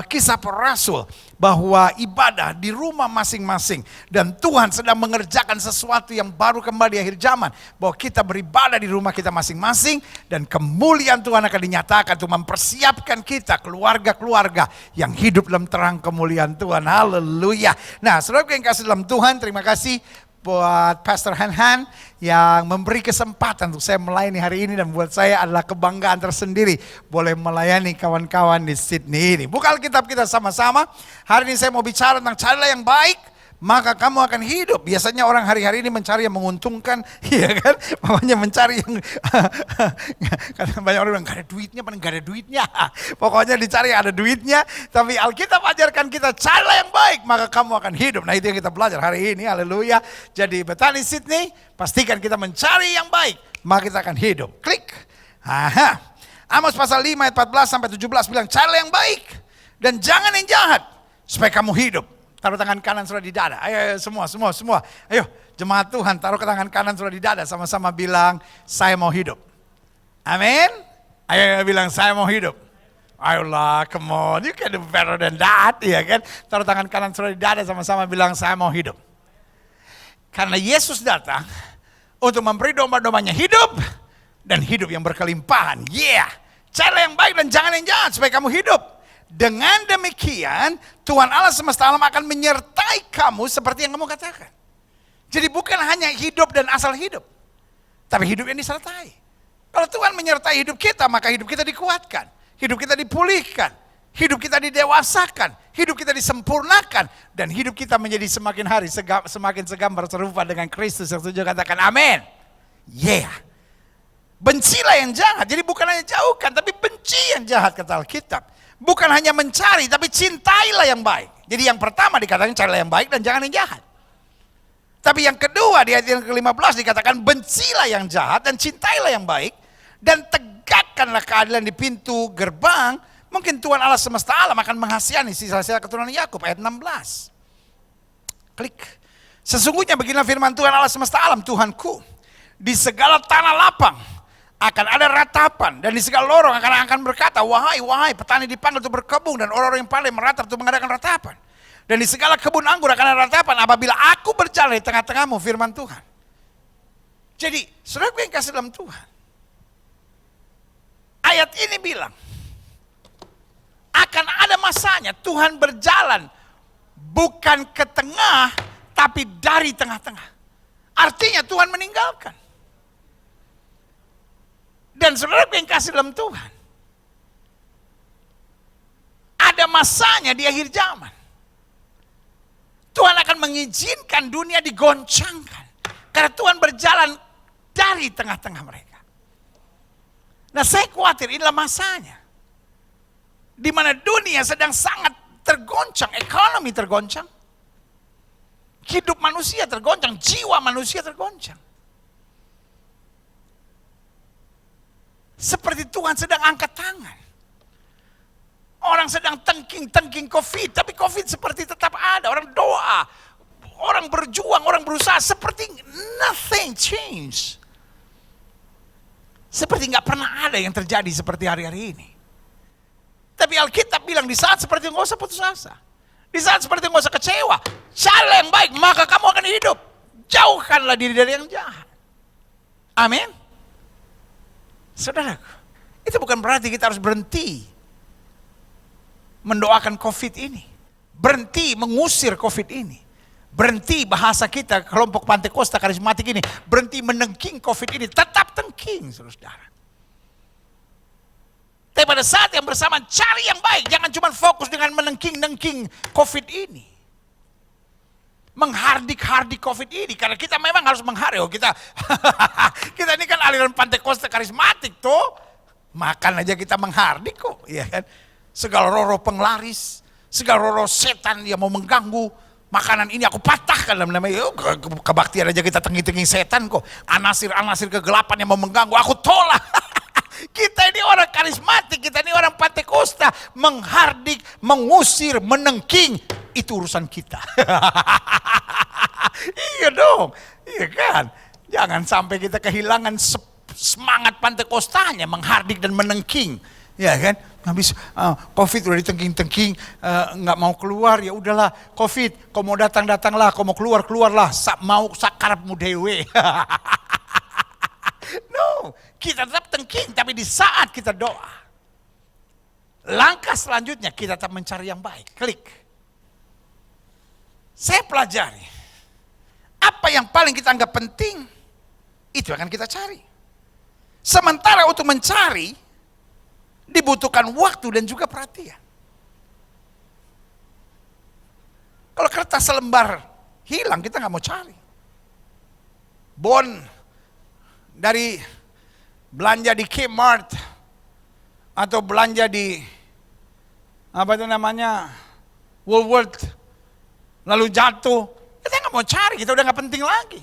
Kisah Para Rasul, bahwa ibadah di rumah masing-masing dan Tuhan sedang mengerjakan sesuatu yang baru kembali di akhir zaman, bahwa kita beribadah di rumah kita masing-masing dan kemuliaan Tuhan akan dinyatakan untuk mempersiapkan kita, keluarga-keluarga yang hidup dalam terang kemuliaan Tuhan. Haleluya. Nah, saudara yang kasih dalam Tuhan, terima kasih buat Pastor Han yang memberi kesempatan untuk saya melayani hari ini, dan buat saya adalah kebanggaan tersendiri boleh melayani kawan-kawan di Sydney ini. Buka Alkitab kita sama-sama. Hari ini saya mau bicara tentang carilah yang baik, maka kamu akan hidup. Biasanya orang hari-hari ini mencari yang menguntungkan, iya kan? Makanya mencari yang karena banyak orang bilang gak ada duitnya, paling gak ada duitnya. Pokoknya dicari yang ada duitnya. Tapi Alkitab ajarkan kita carilah yang baik, maka kamu akan hidup. Nah, itu yang kita belajar hari ini. Haleluya. Jadi Bethany Sydney, pastikan kita mencari yang baik, maka kita akan hidup. Klik. Aha. Amos pasal 5 ayat 14 sampai 17 bilang carilah yang baik dan jangan yang jahat supaya kamu hidup. Taruh tangan kanan saudara di dada. Ayo semua. Ayo jemaat Tuhan, taruh ke tangan kanan saudara di dada. Sama-sama bilang, saya mau hidup. Amin. Ayo bilang, saya mau hidup. Ayolah, come on, you can do better than that. Iya kan? Taruh tangan kanan saudara di dada, sama-sama bilang, saya mau hidup. Karena Yesus datang untuk memberi domba-dombanya hidup dan hidup yang berkelimpahan. Yeah. Carilah yang baik dan jangan yang jahat supaya kamu hidup. Dengan demikian, Tuhan Allah semesta alam akan menyertai kamu seperti yang kamu katakan. Jadi bukan hanya hidup dan asal hidup, tapi hidup yang disertai. Kalau Tuhan menyertai hidup kita, maka hidup kita dikuatkan, hidup kita dipulihkan, hidup kita didewasakan, hidup kita disempurnakan, dan hidup kita menjadi semakin hari semakin segambar serupa dengan Kristus. Yang setuju katakan amin. Yeah. Bencilah yang jahat. Jadi bukan hanya jauhkan, tapi benci yang jahat kata Alkitab. Bukan hanya mencari, tapi cintailah yang baik. Jadi yang pertama dikatakan carilah yang baik dan jangan yang jahat. Tapi yang kedua di ayat yang ke-15 dikatakan bencilah yang jahat dan cintailah yang baik. Dan tegakkanlah keadilan di pintu gerbang. Mungkin Tuhan Allah semesta alam akan menghasihani sisa-sisa keturunan Yakub. Ayat 16. Klik. Sesungguhnya beginilah firman Tuhan Allah semesta alam, Tuhanku. Di segala tanah lapang akan ada ratapan, dan di segala lorong akan berkata, wahai petani dipanggil untuk berkebun, dan orang-orang yang pandai meratap untuk mengadakan ratapan. Dan di segala kebun anggur akan ada ratapan apabila aku berjalan di tengah-tengahmu, firman Tuhan. Jadi, saudara yang kasih dalam Tuhan, ayat ini bilang, akan ada masanya Tuhan berjalan bukan ke tengah, tapi dari tengah-tengah. Artinya Tuhan meninggalkan. Dan saudara yang kasih dalam Tuhan, ada masanya di akhir zaman. Tuhan akan mengizinkan dunia digoncangkan. Karena Tuhan berjalan dari tengah-tengah mereka. Nah, saya khawatir inilah masanya. Di mana dunia sedang sangat tergoncang, ekonomi tergoncang. Hidup manusia tergoncang, jiwa manusia tergoncang. Seperti Tuhan sedang angkat tangan. Orang sedang tengking COVID, tapi COVID seperti tetap ada. Orang doa, orang berjuang, orang berusaha, seperti nothing change. Seperti nggak pernah ada yang terjadi seperti hari-hari ini. Tapi Alkitab bilang di saat seperti itu nggak usah putus asa. Di saat seperti itu nggak usah kecewa. Carilah yang baik, maka kamu akan hidup. Jauhkanlah diri dari yang jahat. Amin. Saudaraku, itu bukan berarti kita harus berhenti mendoakan COVID ini. Berhenti mengusir COVID ini. Berhenti bahasa kita kelompok Pantekosta karismatik ini. Berhenti menengking COVID ini. Tetap tengking, saudara. Tapi pada saat yang bersamaan cari yang baik. Jangan cuma fokus dengan menengking-nengking COVID ini. Menghardik-hardik COVID ini. Karena kita memang harus menghardik. Kita kita ini kan aliran Pantekosta karismatik tuh. Makan aja kita menghardik kok. Ya kan? Segala roh-roh penglaris. Segala roh-roh setan yang mau mengganggu. Makanan ini aku patahkan dalam nama kebaktian aja kita tengi-tengi setan kok. Anasir-anasir kegelapan yang mau mengganggu aku tolak. Kita ini orang karismatik, kita ini orang Pantekosta. Menghardik, mengusir, menengking, itu urusan kita. Iya dong, iya kan. Jangan sampai kita kehilangan semangat Pantekostanya menghardik dan menengking. Ya kan, habis COVID udah ditengking-tengking, nggak mau keluar, ya udahlah COVID, kau mau datang-datanglah, kau mau keluar-keluarlah, mau sakarapmu dewe. No, kita tetap tengking, tapi di saat kita doa, langkah selanjutnya kita tetap mencari yang baik. Klik. Saya pelajari, apa yang paling kita anggap penting, itu akan kita cari. Sementara untuk mencari, dibutuhkan waktu dan juga perhatian. Kalau kertas selembar hilang, kita nggak mau cari. Bon dari belanja di Kmart atau belanja di apa itu namanya Woolworth, lalu jatuh, kita nggak mau cari, kita udah nggak penting lagi.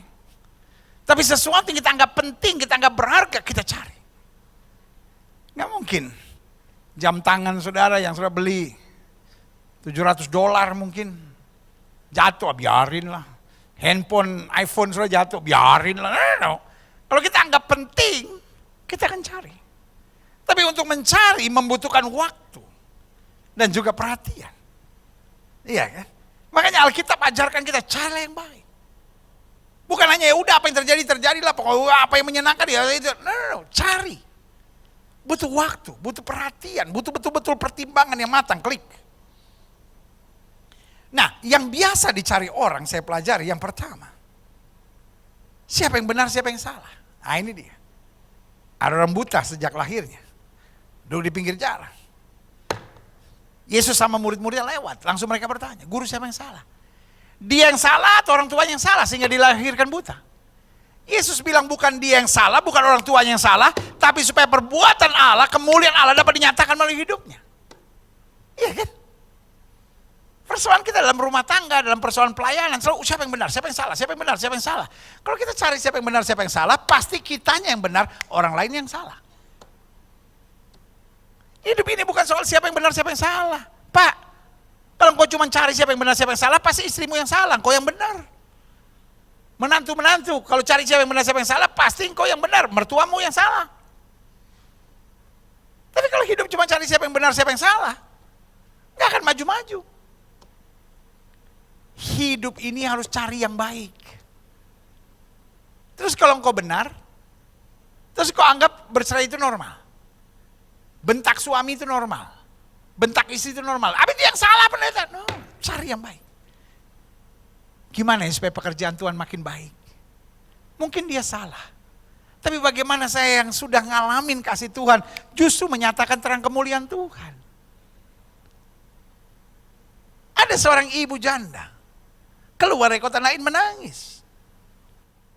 Tapi sesuatu yang kita anggap penting, kita anggap berharga, kita cari. Nggak mungkin. Jam tangan saudara yang sudah beli $700 mungkin jatuh, biarin lah. Handphone, iPhone sudah jatuh, biarin lah. No. Kalau kita anggap penting, kita akan cari. Tapi untuk mencari membutuhkan waktu dan juga perhatian. Iya kan? Makanya Alkitab ajarkan kita cara yang baik. Bukan hanya ya udah apa yang terjadi terjadilah, pokoknya apa yang menyenangkan ya itu. No, cari. Butuh waktu, butuh perhatian, butuh betul-betul pertimbangan yang matang, klik. Nah, yang biasa dicari orang, saya pelajari yang pertama. Siapa yang benar, siapa yang salah? Nah ini dia. Ada orang buta sejak lahirnya. Duduk di pinggir jalan. Yesus sama murid-muridnya lewat, langsung mereka bertanya, guru siapa yang salah? Dia yang salah atau orang tuanya yang salah sehingga dilahirkan buta? Yesus bilang bukan dia yang salah, bukan orang tuanya yang salah, tapi supaya perbuatan Allah, kemuliaan Allah dapat dinyatakan melalui hidupnya. Iya kan? Persoalan kita dalam rumah tangga, dalam persoalan pelayanan, selalu siapa yang benar, siapa yang salah, siapa yang benar, siapa yang salah. Kalau kita cari siapa yang benar, siapa yang salah, pasti kitanya yang benar, orang lain yang salah. Hidup ini bukan soal siapa yang benar, siapa yang salah. Pak, kalau engkau cuma cari siapa yang benar, siapa yang salah, pasti istrimu yang salah, engkau yang benar. Menantu-menantu, kalau cari siapa yang benar, siapa yang salah, pasti engkau yang benar, mertuamu yang salah. Tapi kalau hidup cuma cari siapa yang benar, siapa yang salah, nggak akan maju-maju. Hidup ini harus cari yang baik. Terus kalau engkau benar, terus kau anggap bercerai itu normal. Bentak suami itu normal. Bentak istri itu normal. Apa itu yang salah pendeta? No, cari yang baik. Gimana ya supaya pekerjaan Tuhan makin baik? Mungkin dia salah. Tapi bagaimana saya yang sudah ngalamin kasih Tuhan justru menyatakan terang kemuliaan Tuhan. Ada seorang ibu janda keluar dari kota lain menangis.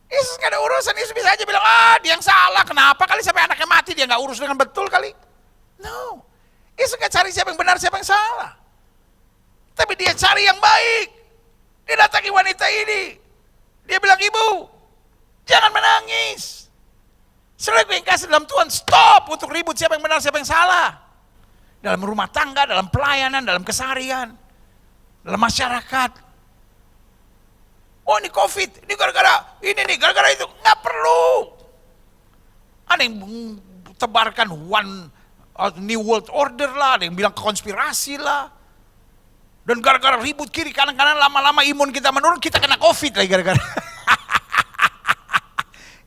Yesus gak ada urusan, Yesus bisa aja bilang, dia yang salah, kenapa kali sampai anaknya mati dia gak urus dengan betul kali. No, Yesus gak cari siapa yang benar, siapa yang salah. Tapi dia cari yang baik. Dia datangi wanita ini. Dia bilang, ibu, jangan menangis. Saudara yang kasih dalam Tuhan, stop untuk ribut siapa yang benar, siapa yang salah. Dalam rumah tangga, dalam pelayanan, dalam keseharian, dalam masyarakat. Oh ini COVID, ini gara-gara ini nih, gara-gara itu. Nggak perlu. Ada yang tebarkan New World Order lah, ada yang bilang konspirasi lah. Dan gara-gara ribut kiri kanan-kanan lama-lama imun kita menurun, kita kena COVID lagi gara-gara.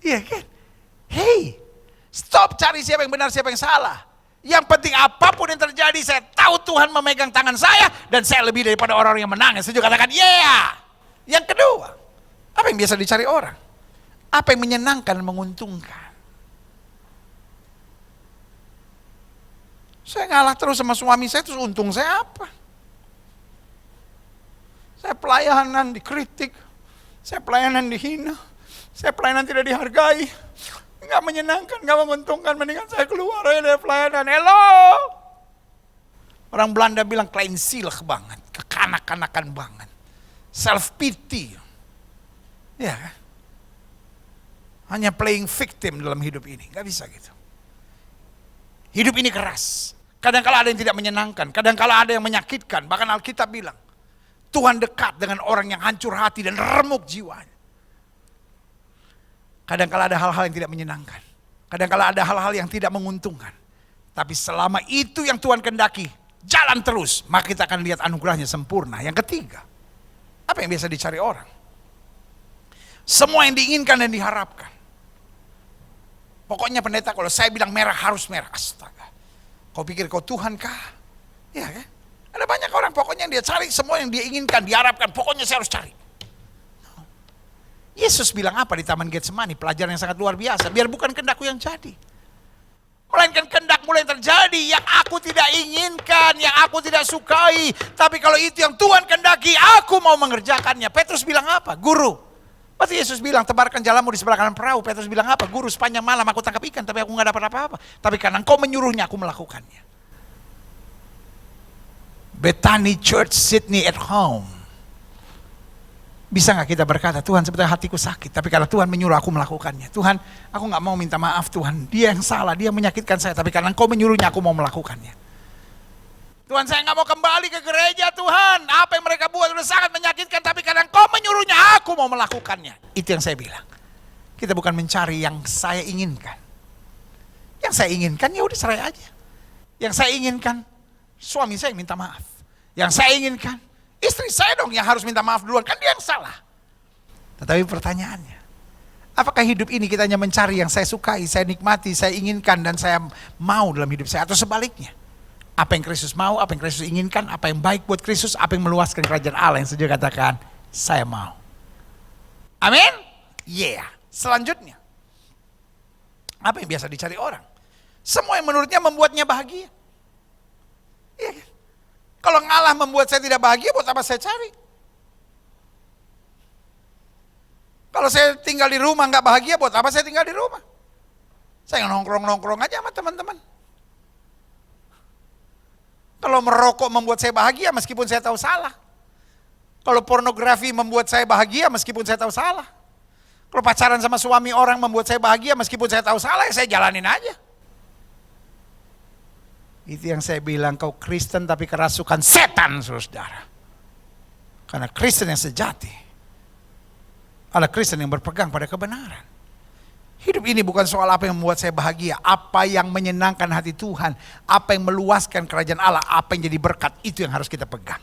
Iya kan? Hey, stop cari siapa yang benar, siapa yang salah. Yang penting apapun yang terjadi, saya tahu Tuhan memegang tangan saya dan saya lebih daripada orang yang menang. Saya juga katakan, yeah. Yang kedua, apa yang biasa dicari orang? Apa yang menyenangkan dan menguntungkan? Saya ngalah terus sama suami saya, terus untung saya apa? Saya pelayanan dikritik, saya pelayanan dihina, saya pelayanan tidak dihargai. Nggak menyenangkan, nggak menguntungkan, mendingan saya keluar aja dari pelayanan. Hello! Orang Belanda bilang kleinzielig banget, kekanak-kanakan banget. Self pity. Ya kan? Hanya playing victim dalam hidup ini, nggak bisa gitu. Hidup ini keras. Kadang-kala ada yang tidak menyenangkan, kadang-kala ada yang menyakitkan. Bahkan Alkitab bilang, Tuhan dekat dengan orang yang hancur hati dan remuk jiwanya. Kadang-kala ada hal-hal yang tidak menyenangkan. Kadang-kala ada hal-hal yang tidak menguntungkan. Tapi selama itu yang Tuhan kehendaki, jalan terus, maka kita akan lihat anugerahnya sempurna. Yang ketiga, apa yang biasa dicari orang? Semua yang diinginkan dan diharapkan. Pokoknya pendeta, kalau saya bilang merah harus merah. Astaga. Kau pikir kau Tuhan kah? Ya kan? Ada banyak orang pokoknya yang dia cari semua yang dia inginkan, diharapkan. Pokoknya saya harus cari. Yesus bilang apa di Taman Getsemani? Pelajaran yang sangat luar biasa. Biar bukan kehendakku yang jadi, melainkan kehendakmu yang terjadi. Yang aku tidak inginkan, yang aku tidak sukai. Tapi kalau itu yang Tuhan kehendaki, aku mau mengerjakannya. Petrus bilang apa? Guru. Waktu Yesus bilang, tebarkan jalamu di sebelah kanan perahu. Petrus bilang apa? Guru, sepanjang malam aku tangkap ikan, tapi aku gak dapat apa-apa. Tapi karena engkau menyuruhnya, aku melakukannya. Bethany Church Sydney at home. Bisa gak kita berkata, Tuhan sebetulnya hatiku sakit, tapi kalau Tuhan menyuruh aku melakukannya. Tuhan, aku gak mau minta maaf Tuhan. Dia yang salah, dia menyakitkan saya, tapi karena engkau menyuruhnya, aku mau melakukannya. Tuhan, saya gak mau kembali ke gereja Tuhan. Apa yang mereka buat sudah sangat menyakitkan, tapi karena engkau menyuruhnya, aku mau melakukannya. Itu yang saya bilang. Kita bukan mencari yang saya inginkan. Yang saya inginkan ya udah cerai aja. Yang saya inginkan suami saya yang minta maaf. Yang saya inginkan istri saya dong yang harus minta maaf duluan, kan dia yang salah. Tetapi pertanyaannya, apakah hidup ini kita hanya mencari yang saya sukai, saya nikmati, saya inginkan dan saya mau dalam hidup saya, atau sebaliknya? Apa yang Kristus mau, apa yang Kristus inginkan, apa yang baik buat Kristus, apa yang meluaskan kerajaan Allah, yang saja katakan, saya mau. Amin? Yeah. Selanjutnya, apa yang biasa dicari orang? Semua yang menurutnya membuatnya bahagia. Iya kan? Kalau ngalah membuat saya tidak bahagia, buat apa saya cari? Kalau saya tinggal di rumah nggak bahagia, buat apa saya tinggal di rumah? Saya nongkrong-nongkrong aja sama teman-teman. Kalau merokok membuat saya bahagia meskipun saya tahu salah. Kalau pornografi membuat saya bahagia meskipun saya tahu salah. Kalau pacaran sama suami orang membuat saya bahagia meskipun saya tahu salah, ya saya jalanin aja. Itu yang saya bilang, kau Kristen tapi kerasukan setan, saudara. Karena Kristen yang sejati adalah Kristen yang berpegang pada kebenaran. Hidup ini bukan soal apa yang membuat saya bahagia, apa yang menyenangkan hati Tuhan, apa yang meluaskan kerajaan Allah, apa yang jadi berkat, itu yang harus kita pegang.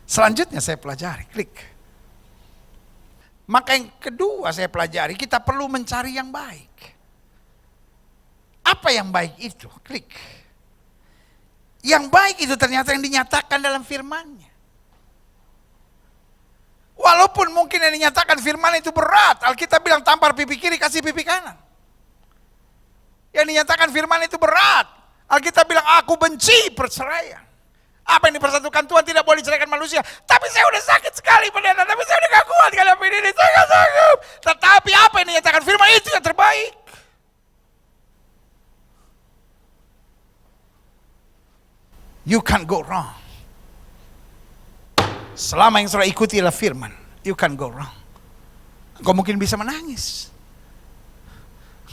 Selanjutnya saya pelajari, klik. Maka yang kedua saya pelajari, kita perlu mencari yang baik. Apa yang baik itu? Klik. Yang baik itu ternyata yang dinyatakan dalam firman-Nya. Walaupun mungkin yang dinyatakan firman itu berat, Alkitab bilang tampar pipi kiri, kasih pipi kanan. Yang dinyatakan firman itu berat, Alkitab bilang aku benci perceraian. Apa yang dipersatukan Tuhan tidak boleh diceraikan manusia. Tapi saya udah sakit sekali pendeta, tapi saya udah gak kuat kalau ini, saya gak sanggup. Tetapi apa yang dinyatakan firman itu yang terbaik. You can't go wrong. Selama yang saudara ikuti adalah firman, you can't go wrong. Engkau mungkin bisa menangis,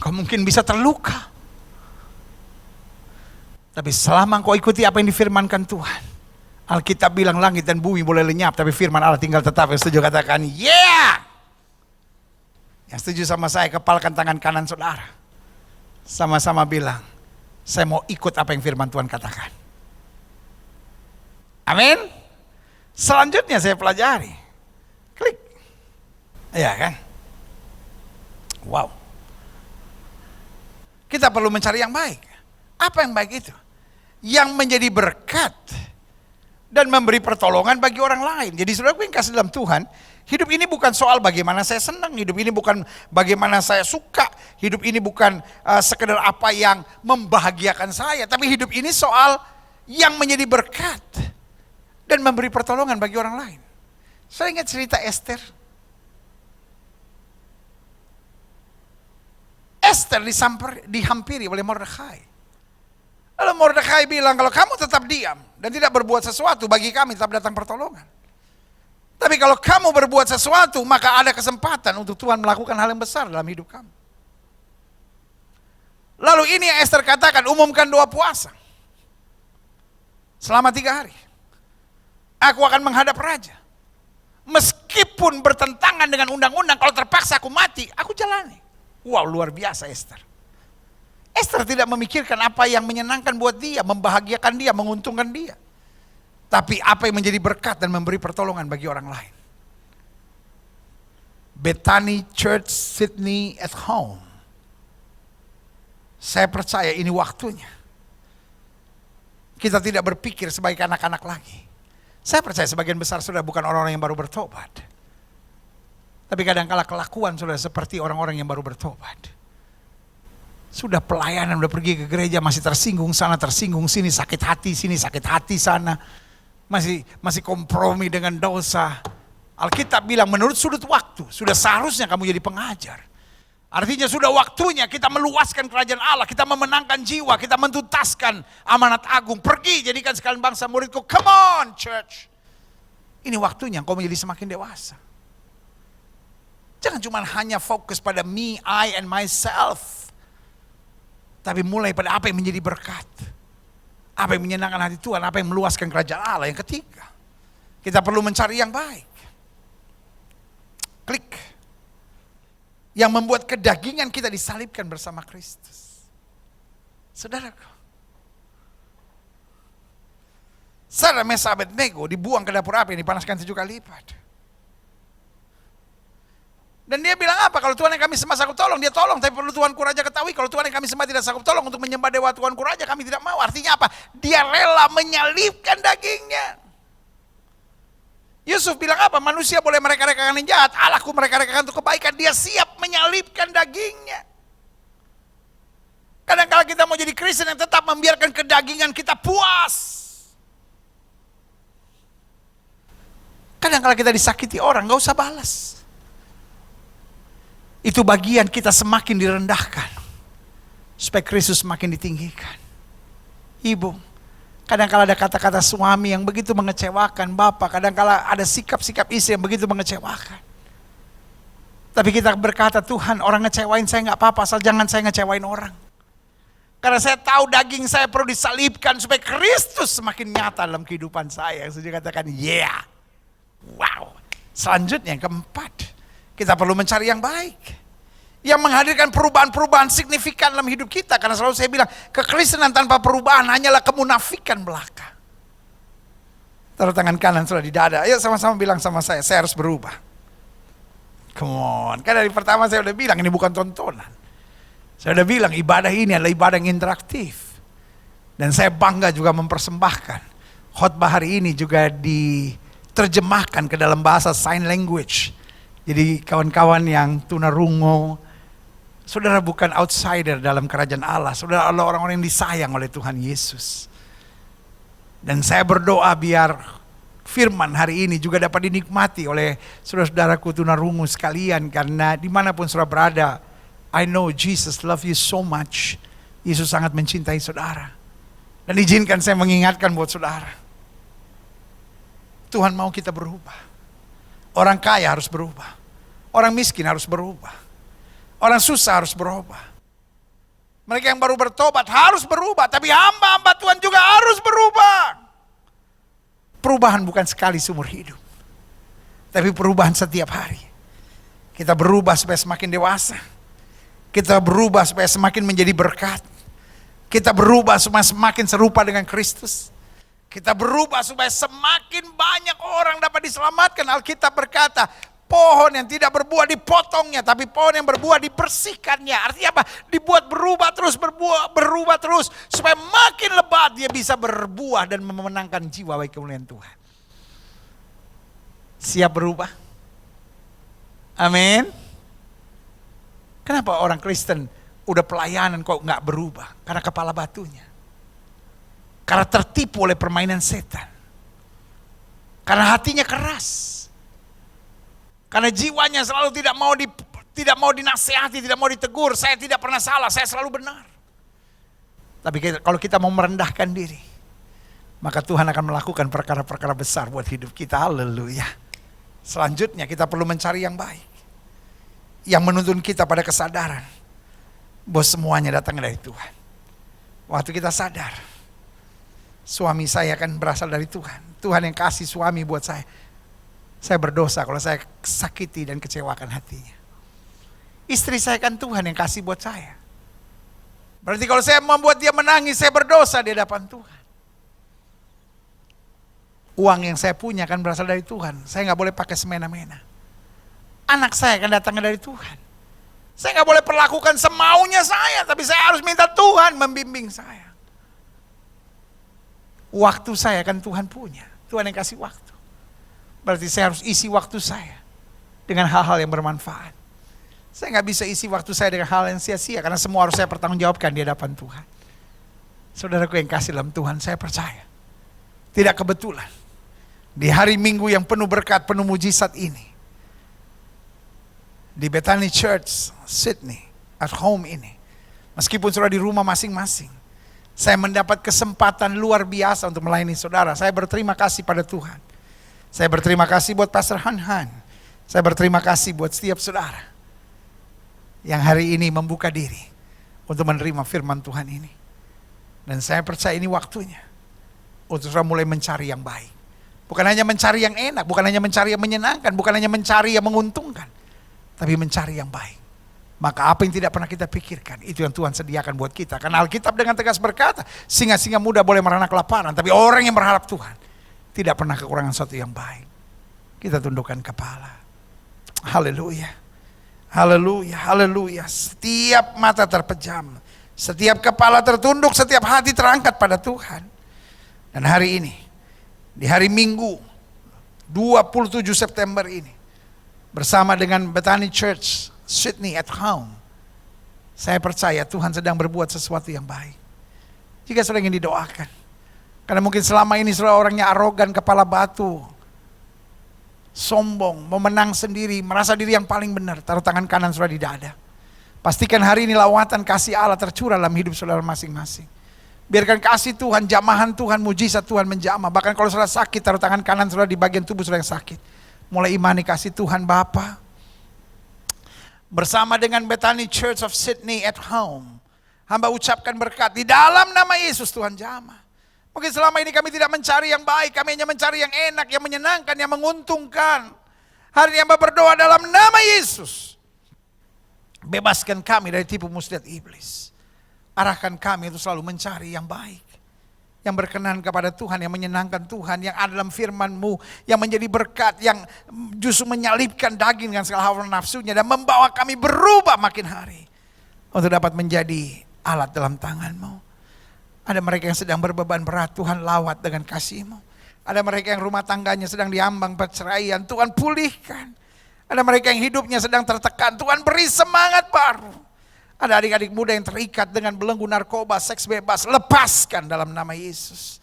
engkau mungkin bisa terluka, tapi selama engkau ikuti apa yang difirmankan Tuhan, Alkitab bilang langit dan bumi boleh lenyap, tapi firman Allah tinggal tetap. Yang setuju katakan yeah. Yang setuju sama saya, kepalkan tangan kanan saudara, sama-sama bilang, saya mau ikut apa yang firman Tuhan katakan. Amin. Selanjutnya saya pelajari, klik. Ya kan? Wow. Kita perlu mencari yang baik. Apa yang baik itu? Yang menjadi berkat dan memberi pertolongan bagi orang lain. Jadi saudaraku yang kasih dalam Tuhan, hidup ini bukan soal bagaimana saya senang, hidup ini bukan bagaimana saya suka, hidup ini bukan sekedar apa yang membahagiakan saya, tapi hidup ini soal yang menjadi berkat dan memberi pertolongan bagi orang lain. Saya ingat cerita Esther. Esther dihampiri oleh Mordekai. Lalu Mordekai bilang, kalau kamu tetap diam dan tidak berbuat sesuatu, bagi kami tetap datang pertolongan. Tapi kalau kamu berbuat sesuatu, maka ada kesempatan untuk Tuhan melakukan hal yang besar dalam hidup kamu. Lalu ini yang Esther katakan, umumkan doa puasa. Selama 3 hari. Aku akan menghadap raja. Meskipun bertentangan dengan undang-undang, kalau terpaksa aku mati, aku jalani. Wow, luar biasa Esther. Esther tidak memikirkan apa yang menyenangkan buat dia, membahagiakan dia, menguntungkan dia. Tapi apa yang menjadi berkat dan memberi pertolongan bagi orang lain. Bethany Church Sydney at Home. Saya percaya ini waktunya. Kita tidak berpikir sebagai anak-anak lagi. Saya percaya sebagian besar sudah bukan orang-orang yang baru bertobat. Tapi kadang-kala kelakuan sudah seperti orang-orang yang baru bertobat. Sudah pelayanan, udah pergi ke gereja, masih tersinggung sana, tersinggung sini, sakit hati sana. Masih kompromi dengan dosa. Alkitab bilang menurut sudut waktu, sudah seharusnya kamu jadi pengajar. Artinya sudah waktunya kita meluaskan kerajaan Allah, kita memenangkan jiwa, kita mentuntaskan amanat agung. Pergi jadikan sekalian bangsa muridku, come on church. Ini waktunya kau menjadi semakin dewasa. Jangan cuma hanya fokus pada me, I and myself. Tapi mulai pada apa yang menjadi berkat. Apa yang menyenangkan hati Tuhan, apa yang meluaskan kerajaan Allah. Yang ketiga, kita perlu mencari yang baik. Klik. Yang membuat kedagingan kita disalibkan bersama Kristus. Saudaraku. Sarah, Meshach, Abednego dibuang ke dapur api yang dipanaskan 7 kali lipat. Dan dia bilang apa? Kalau Tuhan yang kami sembah sanggup tolong, dia tolong. Tapi perlu Tuanku Raja ketahui, kalau Tuhan yang kami sembah tidak sanggup tolong untuk menyembah dewa Tuanku Raja, kami tidak mau. Artinya apa? Dia rela menyalibkan dagingnya. Yusuf bilang apa? Manusia boleh mereka-rekakan yang jahat, Allahku mereka-rekakan untuk kebaikan. Dia siap menyalibkan dagingnya. Kadang-kadang kita mau jadi Kristen yang tetap membiarkan kedagingan kita puas. Kadang-kadang kita disakiti orang, gak usah balas. Itu bagian kita semakin direndahkan. Supaya Kristus semakin ditinggikan. Ibu, kadang-kala ada kata-kata suami yang begitu mengecewakan. Bapak, kadang-kala ada sikap-sikap istri yang begitu mengecewakan. Tapi kita berkata, Tuhan, orang ngecewain saya gak apa-apa, asal jangan saya ngecewain orang. Karena saya tahu daging saya perlu disalibkan supaya Kristus semakin nyata dalam kehidupan saya. Yang saya katakan, yeah. Wow. Selanjutnya yang keempat, kita perlu mencari yang baik. Yang menghadirkan perubahan-perubahan signifikan dalam hidup kita. Karena selalu saya bilang, kekristenan tanpa perubahan hanyalah kemunafikan belaka. Taruh tangan kanan sudah di dada. Ayo sama-sama bilang sama saya harus berubah. Come on. Kan dari pertama saya udah bilang, ini bukan tontonan. Saya udah bilang, ibadah ini adalah ibadah yang interaktif. Dan saya bangga juga mempersembahkan. Khotbah hari ini juga diterjemahkan ke dalam bahasa sign language. Jadi kawan-kawan yang tunarungu, saudara bukan outsider dalam kerajaan Allah. Saudara adalah orang-orang yang disayang oleh Tuhan Yesus. Dan saya berdoa biar firman hari ini juga dapat dinikmati oleh saudara-saudaraku tunarungu sekalian. Karena dimanapun saudara berada, I know Jesus love you so much. Yesus sangat mencintai saudara. Dan izinkan saya mengingatkan buat saudara. Tuhan mau kita berubah. Orang kaya harus berubah. Orang miskin harus berubah. Orang susah harus berubah. Mereka yang baru bertobat harus berubah. Tapi hamba-hamba Tuhan juga harus berubah. Perubahan bukan sekali seumur hidup. Tapi perubahan setiap hari. Kita berubah supaya semakin dewasa. Kita berubah supaya semakin menjadi berkat. Kita berubah supaya semakin serupa dengan Kristus. Kita berubah supaya semakin banyak orang dapat diselamatkan. Alkitab berkata, pohon yang tidak berbuah dipotongnya, tapi pohon yang berbuah dibersihkannya. Artinya apa? Dibuat berubah terus, berubah terus, supaya makin lebat dia bisa berbuah dan memenangkan jiwa bagi kemuliaan Tuhan. Siap berubah? Amin. Kenapa orang Kristen udah pelayanan kok nggak berubah? Karena kepala batunya. Karena tertipu oleh permainan setan. Karena hatinya keras. Karena jiwanya selalu tidak mau dinasihati, tidak mau ditegur. Saya tidak pernah salah, saya selalu benar. Tapi kalau kita mau merendahkan diri, maka Tuhan akan melakukan perkara-perkara besar buat hidup kita. Haleluya. Selanjutnya kita perlu mencari yang baik. Yang menuntun kita pada kesadaran bahwa semuanya datang dari Tuhan. Waktu kita sadar, suami saya kan berasal dari Tuhan. Tuhan yang kasih suami buat saya. Saya berdosa kalau saya sakiti dan kecewakan hatinya. Istri saya kan Tuhan yang kasih buat saya. Berarti kalau saya membuat dia menangis, saya berdosa di hadapan Tuhan. Uang yang saya punya kan berasal dari Tuhan. Saya gak boleh pakai semena-mena. Anak saya kan datangnya dari Tuhan. Saya gak boleh perlakukan semaunya saya, tapi saya harus minta Tuhan membimbing saya. Waktu saya kan Tuhan punya. Tuhan yang kasih waktu. Berarti saya harus isi waktu saya dengan hal-hal yang bermanfaat. Saya gak bisa isi waktu saya dengan hal yang sia-sia, karena semua harus saya pertanggungjawabkan di hadapan Tuhan. Saudaraku yang kasih dalam Tuhan, saya percaya. Tidak kebetulan. Di hari Minggu yang penuh berkat, penuh mujizat ini. Di Bethany Church, Sydney, at home ini. Meskipun sudah di rumah masing-masing. Saya mendapat kesempatan luar biasa untuk melayani saudara. Saya berterima kasih pada Tuhan. Saya berterima kasih buat Pastor Han. Saya berterima kasih buat setiap saudara yang hari ini membuka diri untuk menerima firman Tuhan ini. Dan saya percaya ini waktunya untuk saudara mulai mencari yang baik. Bukan hanya mencari yang enak, bukan hanya mencari yang menyenangkan, bukan hanya mencari yang menguntungkan, tapi mencari yang baik. Maka apa yang tidak pernah kita pikirkan, itu yang Tuhan sediakan buat kita. Karena Alkitab dengan tegas berkata, singa-singa muda boleh merana kelaparan, tapi orang yang berharap Tuhan tidak pernah kekurangan sesuatu yang baik. Kita tundukkan kepala. Haleluya. Haleluya. Haleluya. Setiap mata terpejam. Setiap kepala tertunduk. Setiap hati terangkat pada Tuhan. Dan hari ini, di hari Minggu 27 September ini, bersama dengan Bethany Church Sydney at home, saya percaya Tuhan sedang berbuat sesuatu yang baik. Jika saudara ingin didoakan, karena mungkin selama ini saudara orangnya arogan, kepala batu, sombong, memenang sendiri, merasa diri yang paling benar, taruh tangan kanan saudara di dada. Pastikan hari ini lawatan kasih Allah tercurah dalam hidup saudara masing-masing. Biarkan kasih Tuhan, jamahan Tuhan, mujizat Tuhan menjamah. Bahkan kalau saudara sakit, taruh tangan kanan saudara di bagian tubuh saudara yang sakit. Mulai imani kasih Tuhan Bapa. Bersama dengan Bethany Church of Sydney at home, hamba ucapkan berkat di dalam nama Yesus. Tuhan jamah. Mungkin selama ini kami tidak mencari yang baik, kami hanya mencari yang enak, yang menyenangkan, yang menguntungkan. Hari ini hamba berdoa dalam nama Yesus. Bebaskan kami dari tipu muslihat iblis. Arahkan kami untuk selalu mencari yang baik, yang berkenan kepada Tuhan, yang menyenangkan Tuhan, yang ada dalam firman-Mu, yang menjadi berkat, yang justru menyalipkan daging dengan segala hawa nafsunya, dan membawa kami berubah makin hari untuk dapat menjadi alat dalam tangan-Mu. Ada mereka yang sedang berbeban berat, Tuhan lawat dengan kasih-Mu. Ada mereka yang rumah tangganya sedang diambang perceraian, Tuhan pulihkan. Ada mereka yang hidupnya sedang tertekan, Tuhan beri semangat baru. Ada adik-adik muda yang terikat dengan belenggu narkoba, seks bebas, lepaskan dalam nama Yesus.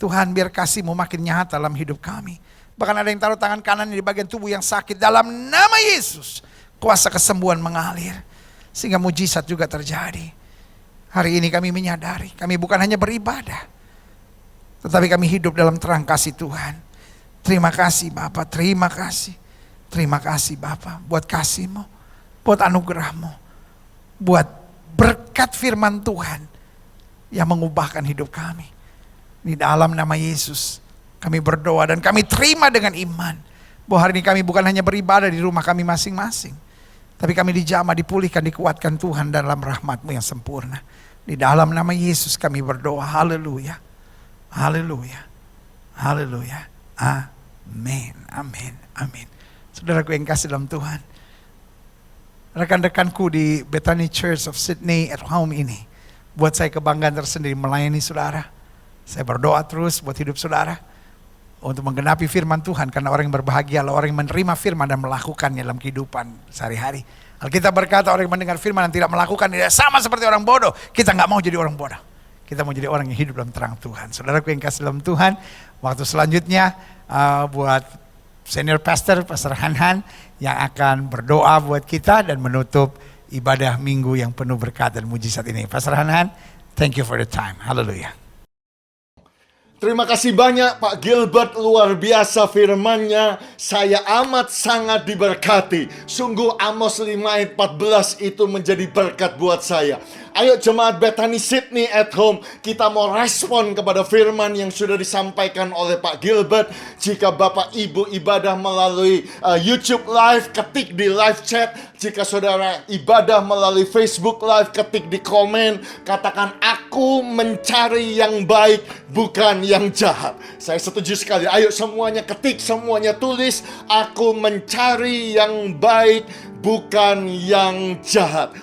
Tuhan, biar kasih-Mu makin nyata dalam hidup kami. Bahkan ada yang taruh tangan kanan di bagian tubuh yang sakit, dalam nama Yesus kuasa kesembuhan mengalir, sehingga mujizat juga terjadi. Hari ini kami menyadari, kami bukan hanya beribadah, tetapi kami hidup dalam terang kasih Tuhan. Terima kasih Bapa, terima kasih. Terima kasih Bapa buat kasih-Mu, buat anugerah-Mu, buat berkat firman Tuhan yang mengubahkan hidup kami. Di dalam nama Yesus kami berdoa dan kami terima dengan iman bahwa hari ini kami bukan hanya beribadah di rumah kami masing-masing, tapi kami dijamah, dipulihkan, dikuatkan Tuhan dalam rahmat-Mu yang sempurna. Di dalam nama Yesus kami berdoa. Haleluya. Haleluya. Haleluya. Amin. Amin. Amin. Saudaraku yang kasih dalam Tuhan, rekan-rekanku di Bethany Church of Sydney at Home ini, buat saya kebanggaan tersendiri melayani saudara. Saya berdoa terus buat hidup saudara, untuk menggenapi firman Tuhan, karena orang yang berbahagia adalah orang yang menerima firman dan melakukannya dalam kehidupan sehari-hari. Alkitab berkata orang yang mendengar firman dan tidak melakukan tidak sama seperti orang bodoh. Kita nggak mau jadi orang bodoh. Kita mau jadi orang yang hidup dalam terang Tuhan. Saudaraku yang kasih dalam Tuhan, waktu selanjutnya buat senior pastor, Pastor Han yang akan berdoa buat kita dan menutup ibadah minggu yang penuh berkat dan mujizat ini. Pastor Han, thank you for the time. Haleluya. Terima kasih banyak Pak Gilbert, luar biasa firman-Nya. Saya amat sangat diberkati. Sungguh Amos 5 ayat 14 itu menjadi berkat buat saya. Ayo jemaat Bethany Sydney at Home, kita mau respon kepada firman yang sudah disampaikan oleh Pak Gilbert. Jika Bapak Ibu ibadah melalui YouTube Live, ketik di live chat. Jika saudara ibadah melalui Facebook Live, ketik di komen. Katakan, aku mencari yang baik, bukan yang jahat. Saya setuju sekali. Ayo semuanya ketik, semuanya tulis. Aku mencari yang baik, bukan yang jahat.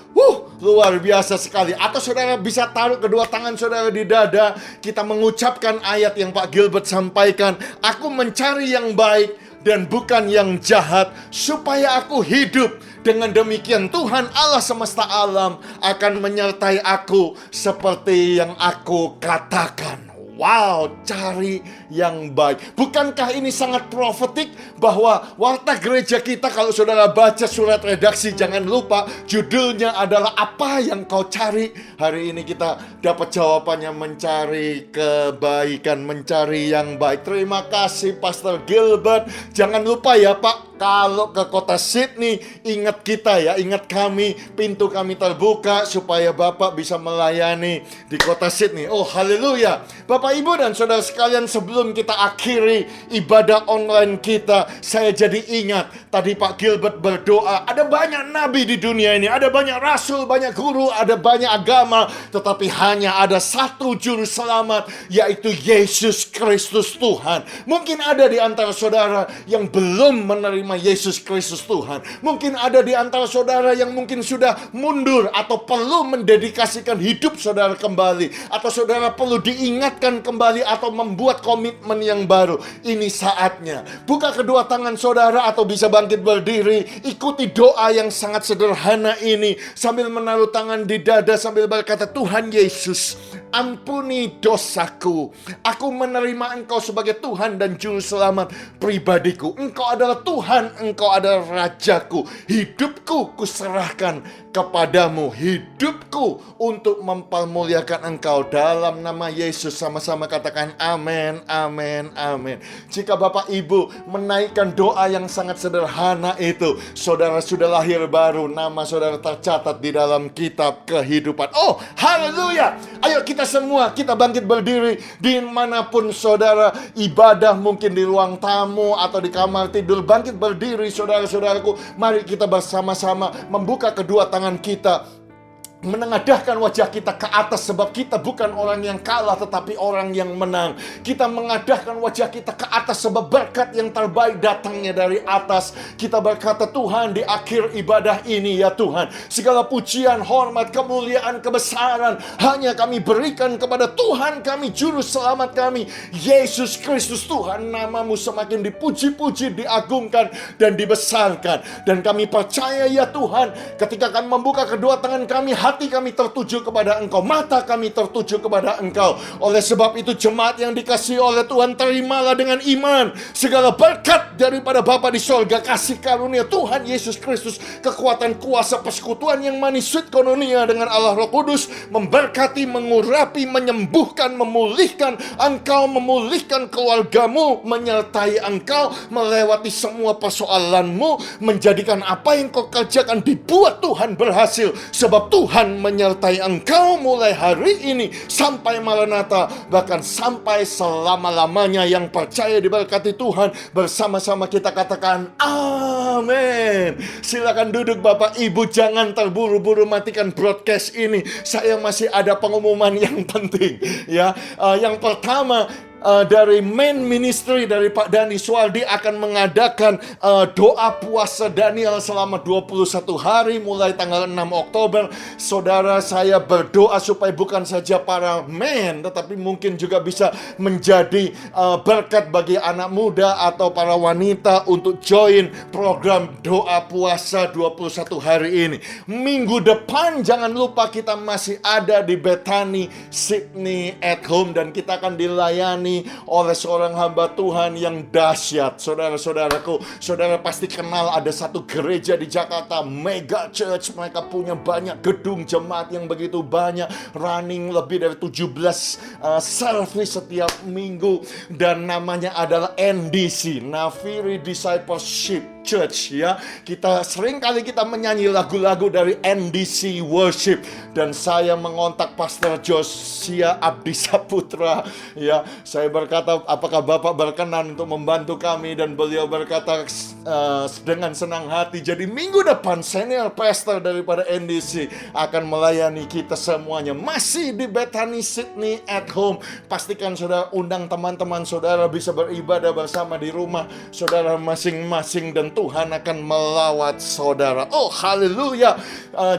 Luar biasa sekali. Atau saudara bisa taruh kedua tangan saudara di dada. Kita mengucapkan ayat yang Pak Gilbert sampaikan. Aku mencari yang baik dan bukan yang jahat, supaya aku hidup. Dengan demikian Tuhan Allah semesta alam akan menyertai aku seperti yang aku katakan. Wow, cari yang baik. Bukankah ini sangat profetik bahwa warta gereja kita, kalau saudara baca surat redaksi, jangan lupa judulnya adalah apa yang kau cari. Hari ini kita dapat jawabannya, mencari kebaikan, mencari yang baik. Terima kasih Pastor Gilbert. Jangan lupa ya Pak, kalau ke kota Sydney, ingat kita ya, ingat kami, pintu kami terbuka supaya Bapak bisa melayani di kota Sydney. Oh haleluya. Bapak Ibu dan saudara sekalian, sebelum kita akhiri ibadah online kita, saya jadi ingat tadi Pak Gilbert berdoa. Ada banyak nabi di dunia ini, ada banyak rasul, banyak guru, ada banyak agama, tetapi hanya ada satu juru selamat, yaitu Yesus Kristus Tuhan. Mungkin ada di antara saudara yang belum menerima Yesus Kristus Tuhan. Mungkin ada di antara saudara yang mungkin sudah mundur atau perlu mendedikasikan hidup saudara kembali, atau saudara perlu diingatkan kembali atau membuat komitmen yang baru. Ini saatnya. Buka kedua tangan saudara atau bisa bangkit berdiri. Ikuti doa yang sangat sederhana ini sambil menaruh tangan di dada sambil berkata, Tuhan Yesus, ampuni dosaku. Aku menerima Engkau sebagai Tuhan dan Juru Selamat pribadiku. Engkau adalah Tuhan, Engkau adalah Rajaku. Hidupku kuserahkan kepadamu. Hidupku untuk mempermuliakan Engkau. Dalam nama Yesus sama-sama katakan amin, amin, amin. Jika Bapak Ibu menaikkan doa yang sangat sederhana itu, saudara sudah lahir baru. Nama saudara tercatat di dalam kitab kehidupan. Oh haleluya. Ayo kita semua, kita bangkit berdiri dimanapun saudara ibadah, mungkin di ruang tamu atau di kamar tidur. Bangkit berdiri saudara-saudaraku. Mari kita bersama-sama membuka kedua tangan kita, menengadahkan wajah kita ke atas, sebab kita bukan orang yang kalah tetapi orang yang menang. Kita mengadahkan wajah kita ke atas sebab berkat yang terbaik datangnya dari atas. Kita berkata, Tuhan, di akhir ibadah ini ya Tuhan, segala pujian, hormat, kemuliaan, kebesaran hanya kami berikan kepada Tuhan kami, Juru Selamat kami, Yesus Kristus. Tuhan, namamu semakin dipuji-puji, diagungkan dan dibesarkan. Dan kami percaya ya Tuhan, ketika kami membuka kedua tangan kami, hati kami tertuju kepada Engkau, mata kami tertuju kepada Engkau. Oleh sebab itu jemaat yang dikasihi oleh Tuhan, terimalah dengan iman segala berkat daripada Bapa di sorga, kasih karunia Tuhan Yesus Kristus, kekuatan kuasa persekutuan yang manis, sweet koinonia dengan Allah Roh Kudus, memberkati, mengurapi, menyembuhkan, memulihkan Engkau, memulihkan keluargamu, menyertai Engkau melewati semua persoalanmu, menjadikan apa yang kau kerjakan dibuat Tuhan berhasil, sebab Tuhan menyertai engkau mulai hari ini sampai Maranatha, bahkan sampai selama-lamanya. Yang percaya diberkati Tuhan, bersama-sama kita katakan amin. Silakan duduk Bapak Ibu, jangan terburu-buru matikan broadcast ini. Saya masih ada pengumuman yang penting ya. Yang pertama, dari main ministry dari Pak Dani Suwardi akan mengadakan doa puasa Daniel selama 21 hari mulai tanggal 6 Oktober. Saudara, saya berdoa supaya bukan saja para men, tetapi mungkin juga bisa menjadi berkat bagi anak muda atau para wanita untuk join program doa puasa 21 hari ini. Minggu depan jangan lupa kita masih ada di Bethany Sydney at Home, dan kita akan dilayani oleh seorang hamba Tuhan yang dahsyat. Saudara-saudaraku, saudara pasti kenal ada satu gereja di Jakarta, Mega Church. Mereka punya banyak gedung jemaat yang begitu banyak, running lebih dari 17 service setiap minggu, dan namanya adalah NDC, Nafiri Discipleship Church, ya. Kita sering kali kita menyanyi lagu-lagu dari NDC Worship, dan saya mengontak Pastor Josia Abdi Saputra, ya. Saya berkata, apakah Bapak berkenan untuk membantu kami, dan beliau berkata dengan senang hati. Jadi minggu depan senior pastor daripada NDC akan melayani kita semuanya, masih di Bethany Sydney at Home. Pastikan saudara undang teman-teman saudara bisa beribadah bersama di rumah saudara masing-masing, dan Tuhan akan melawat saudara. Oh, haleluya.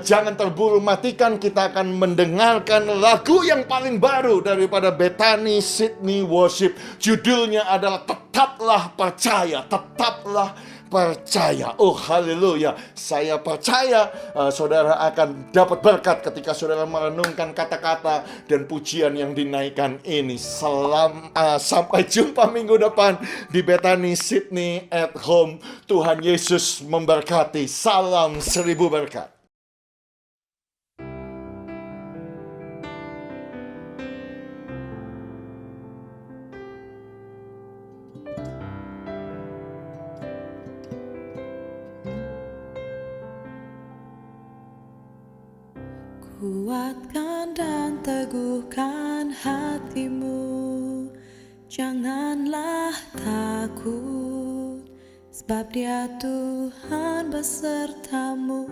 Jangan terburu matikan, kita akan mendengarkan lagu yang paling baru daripada Bethany Sydney Worship. Judulnya adalah Tetaplah Percaya, Tetaplah Percaya. Oh, haleluya. Saya percaya saudara akan dapat berkat ketika saudara merenungkan kata-kata dan pujian yang dinaikkan ini. Sampai jumpa minggu depan di Bethany Sydney at Home. Tuhan Yesus memberkati. Salam 1000 berkat. Kuatkan dan teguhkan hatimu, janganlah takut, sebab Dia Tuhan besertamu.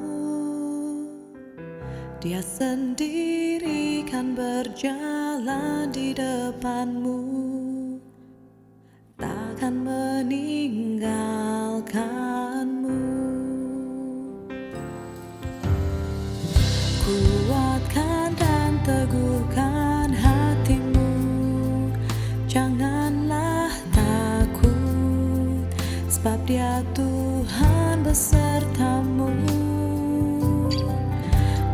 Dia sendiri kan berjalan di depanmu, takkan meninggalkanmu. Kuatkan dan teguhkan hatimu, janganlah takut, sebab Dia Tuhan besertamu.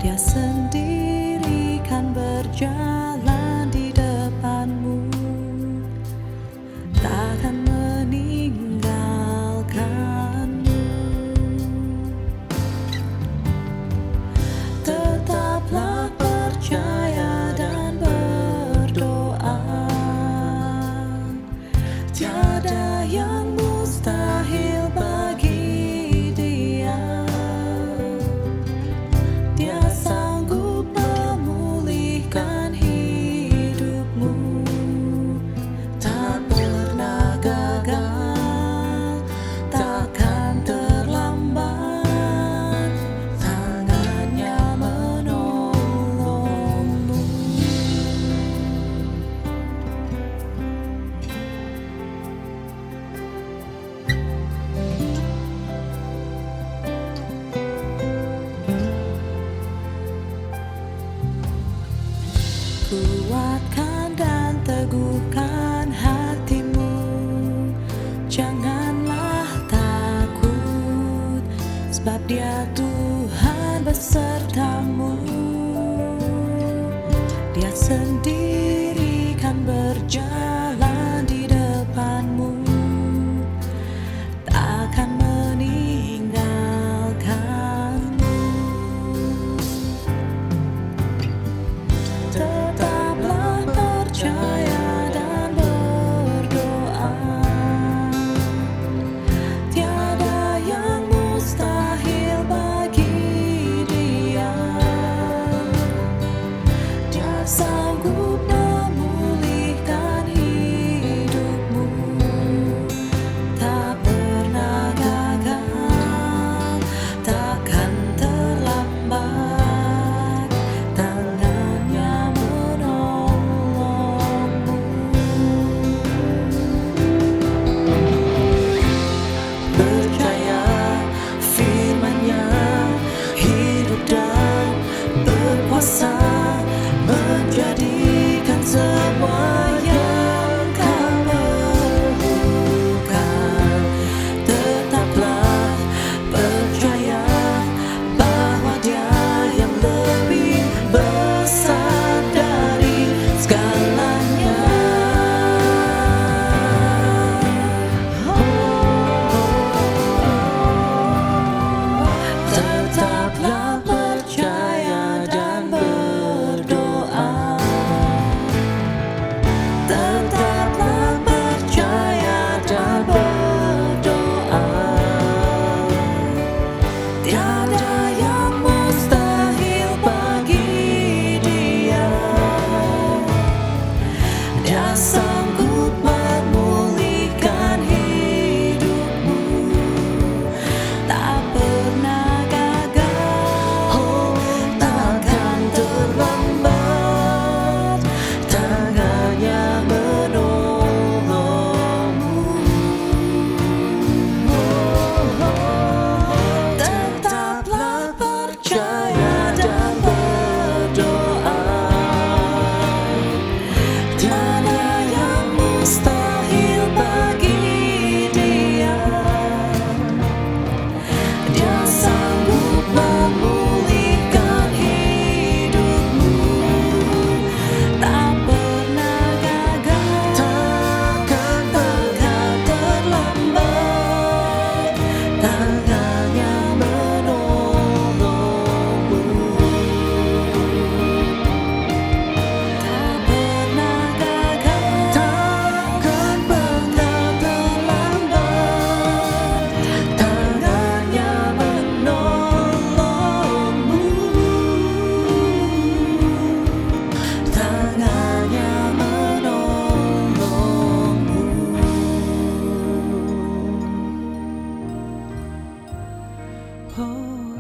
Dia sendiri kan berjalan di depanmu, takkan meninggalkanmu. Tetaplah percaya dan berdoa, tiada yang mustahil bagi Dia. Dia sanggup memulihkan hidupmu, tak pernah gagal, takkan terlambat, tangannya menolongmu. Kuatkan dan teguhkan hatimu, janganlah takut, sebab Dia Tuhan besertamu. Dia sendiri kan berjalan di depanmu, takkan meninggalkanmu. Tetaplah percaya dan berdoa, tiada yang mustahil bagi Dia. Dia sanggup tangannya menolongmu. Tak pernah gagal, takkan pernah terlambat, tangannya menolongmu, tangannya menolongmu. Oh.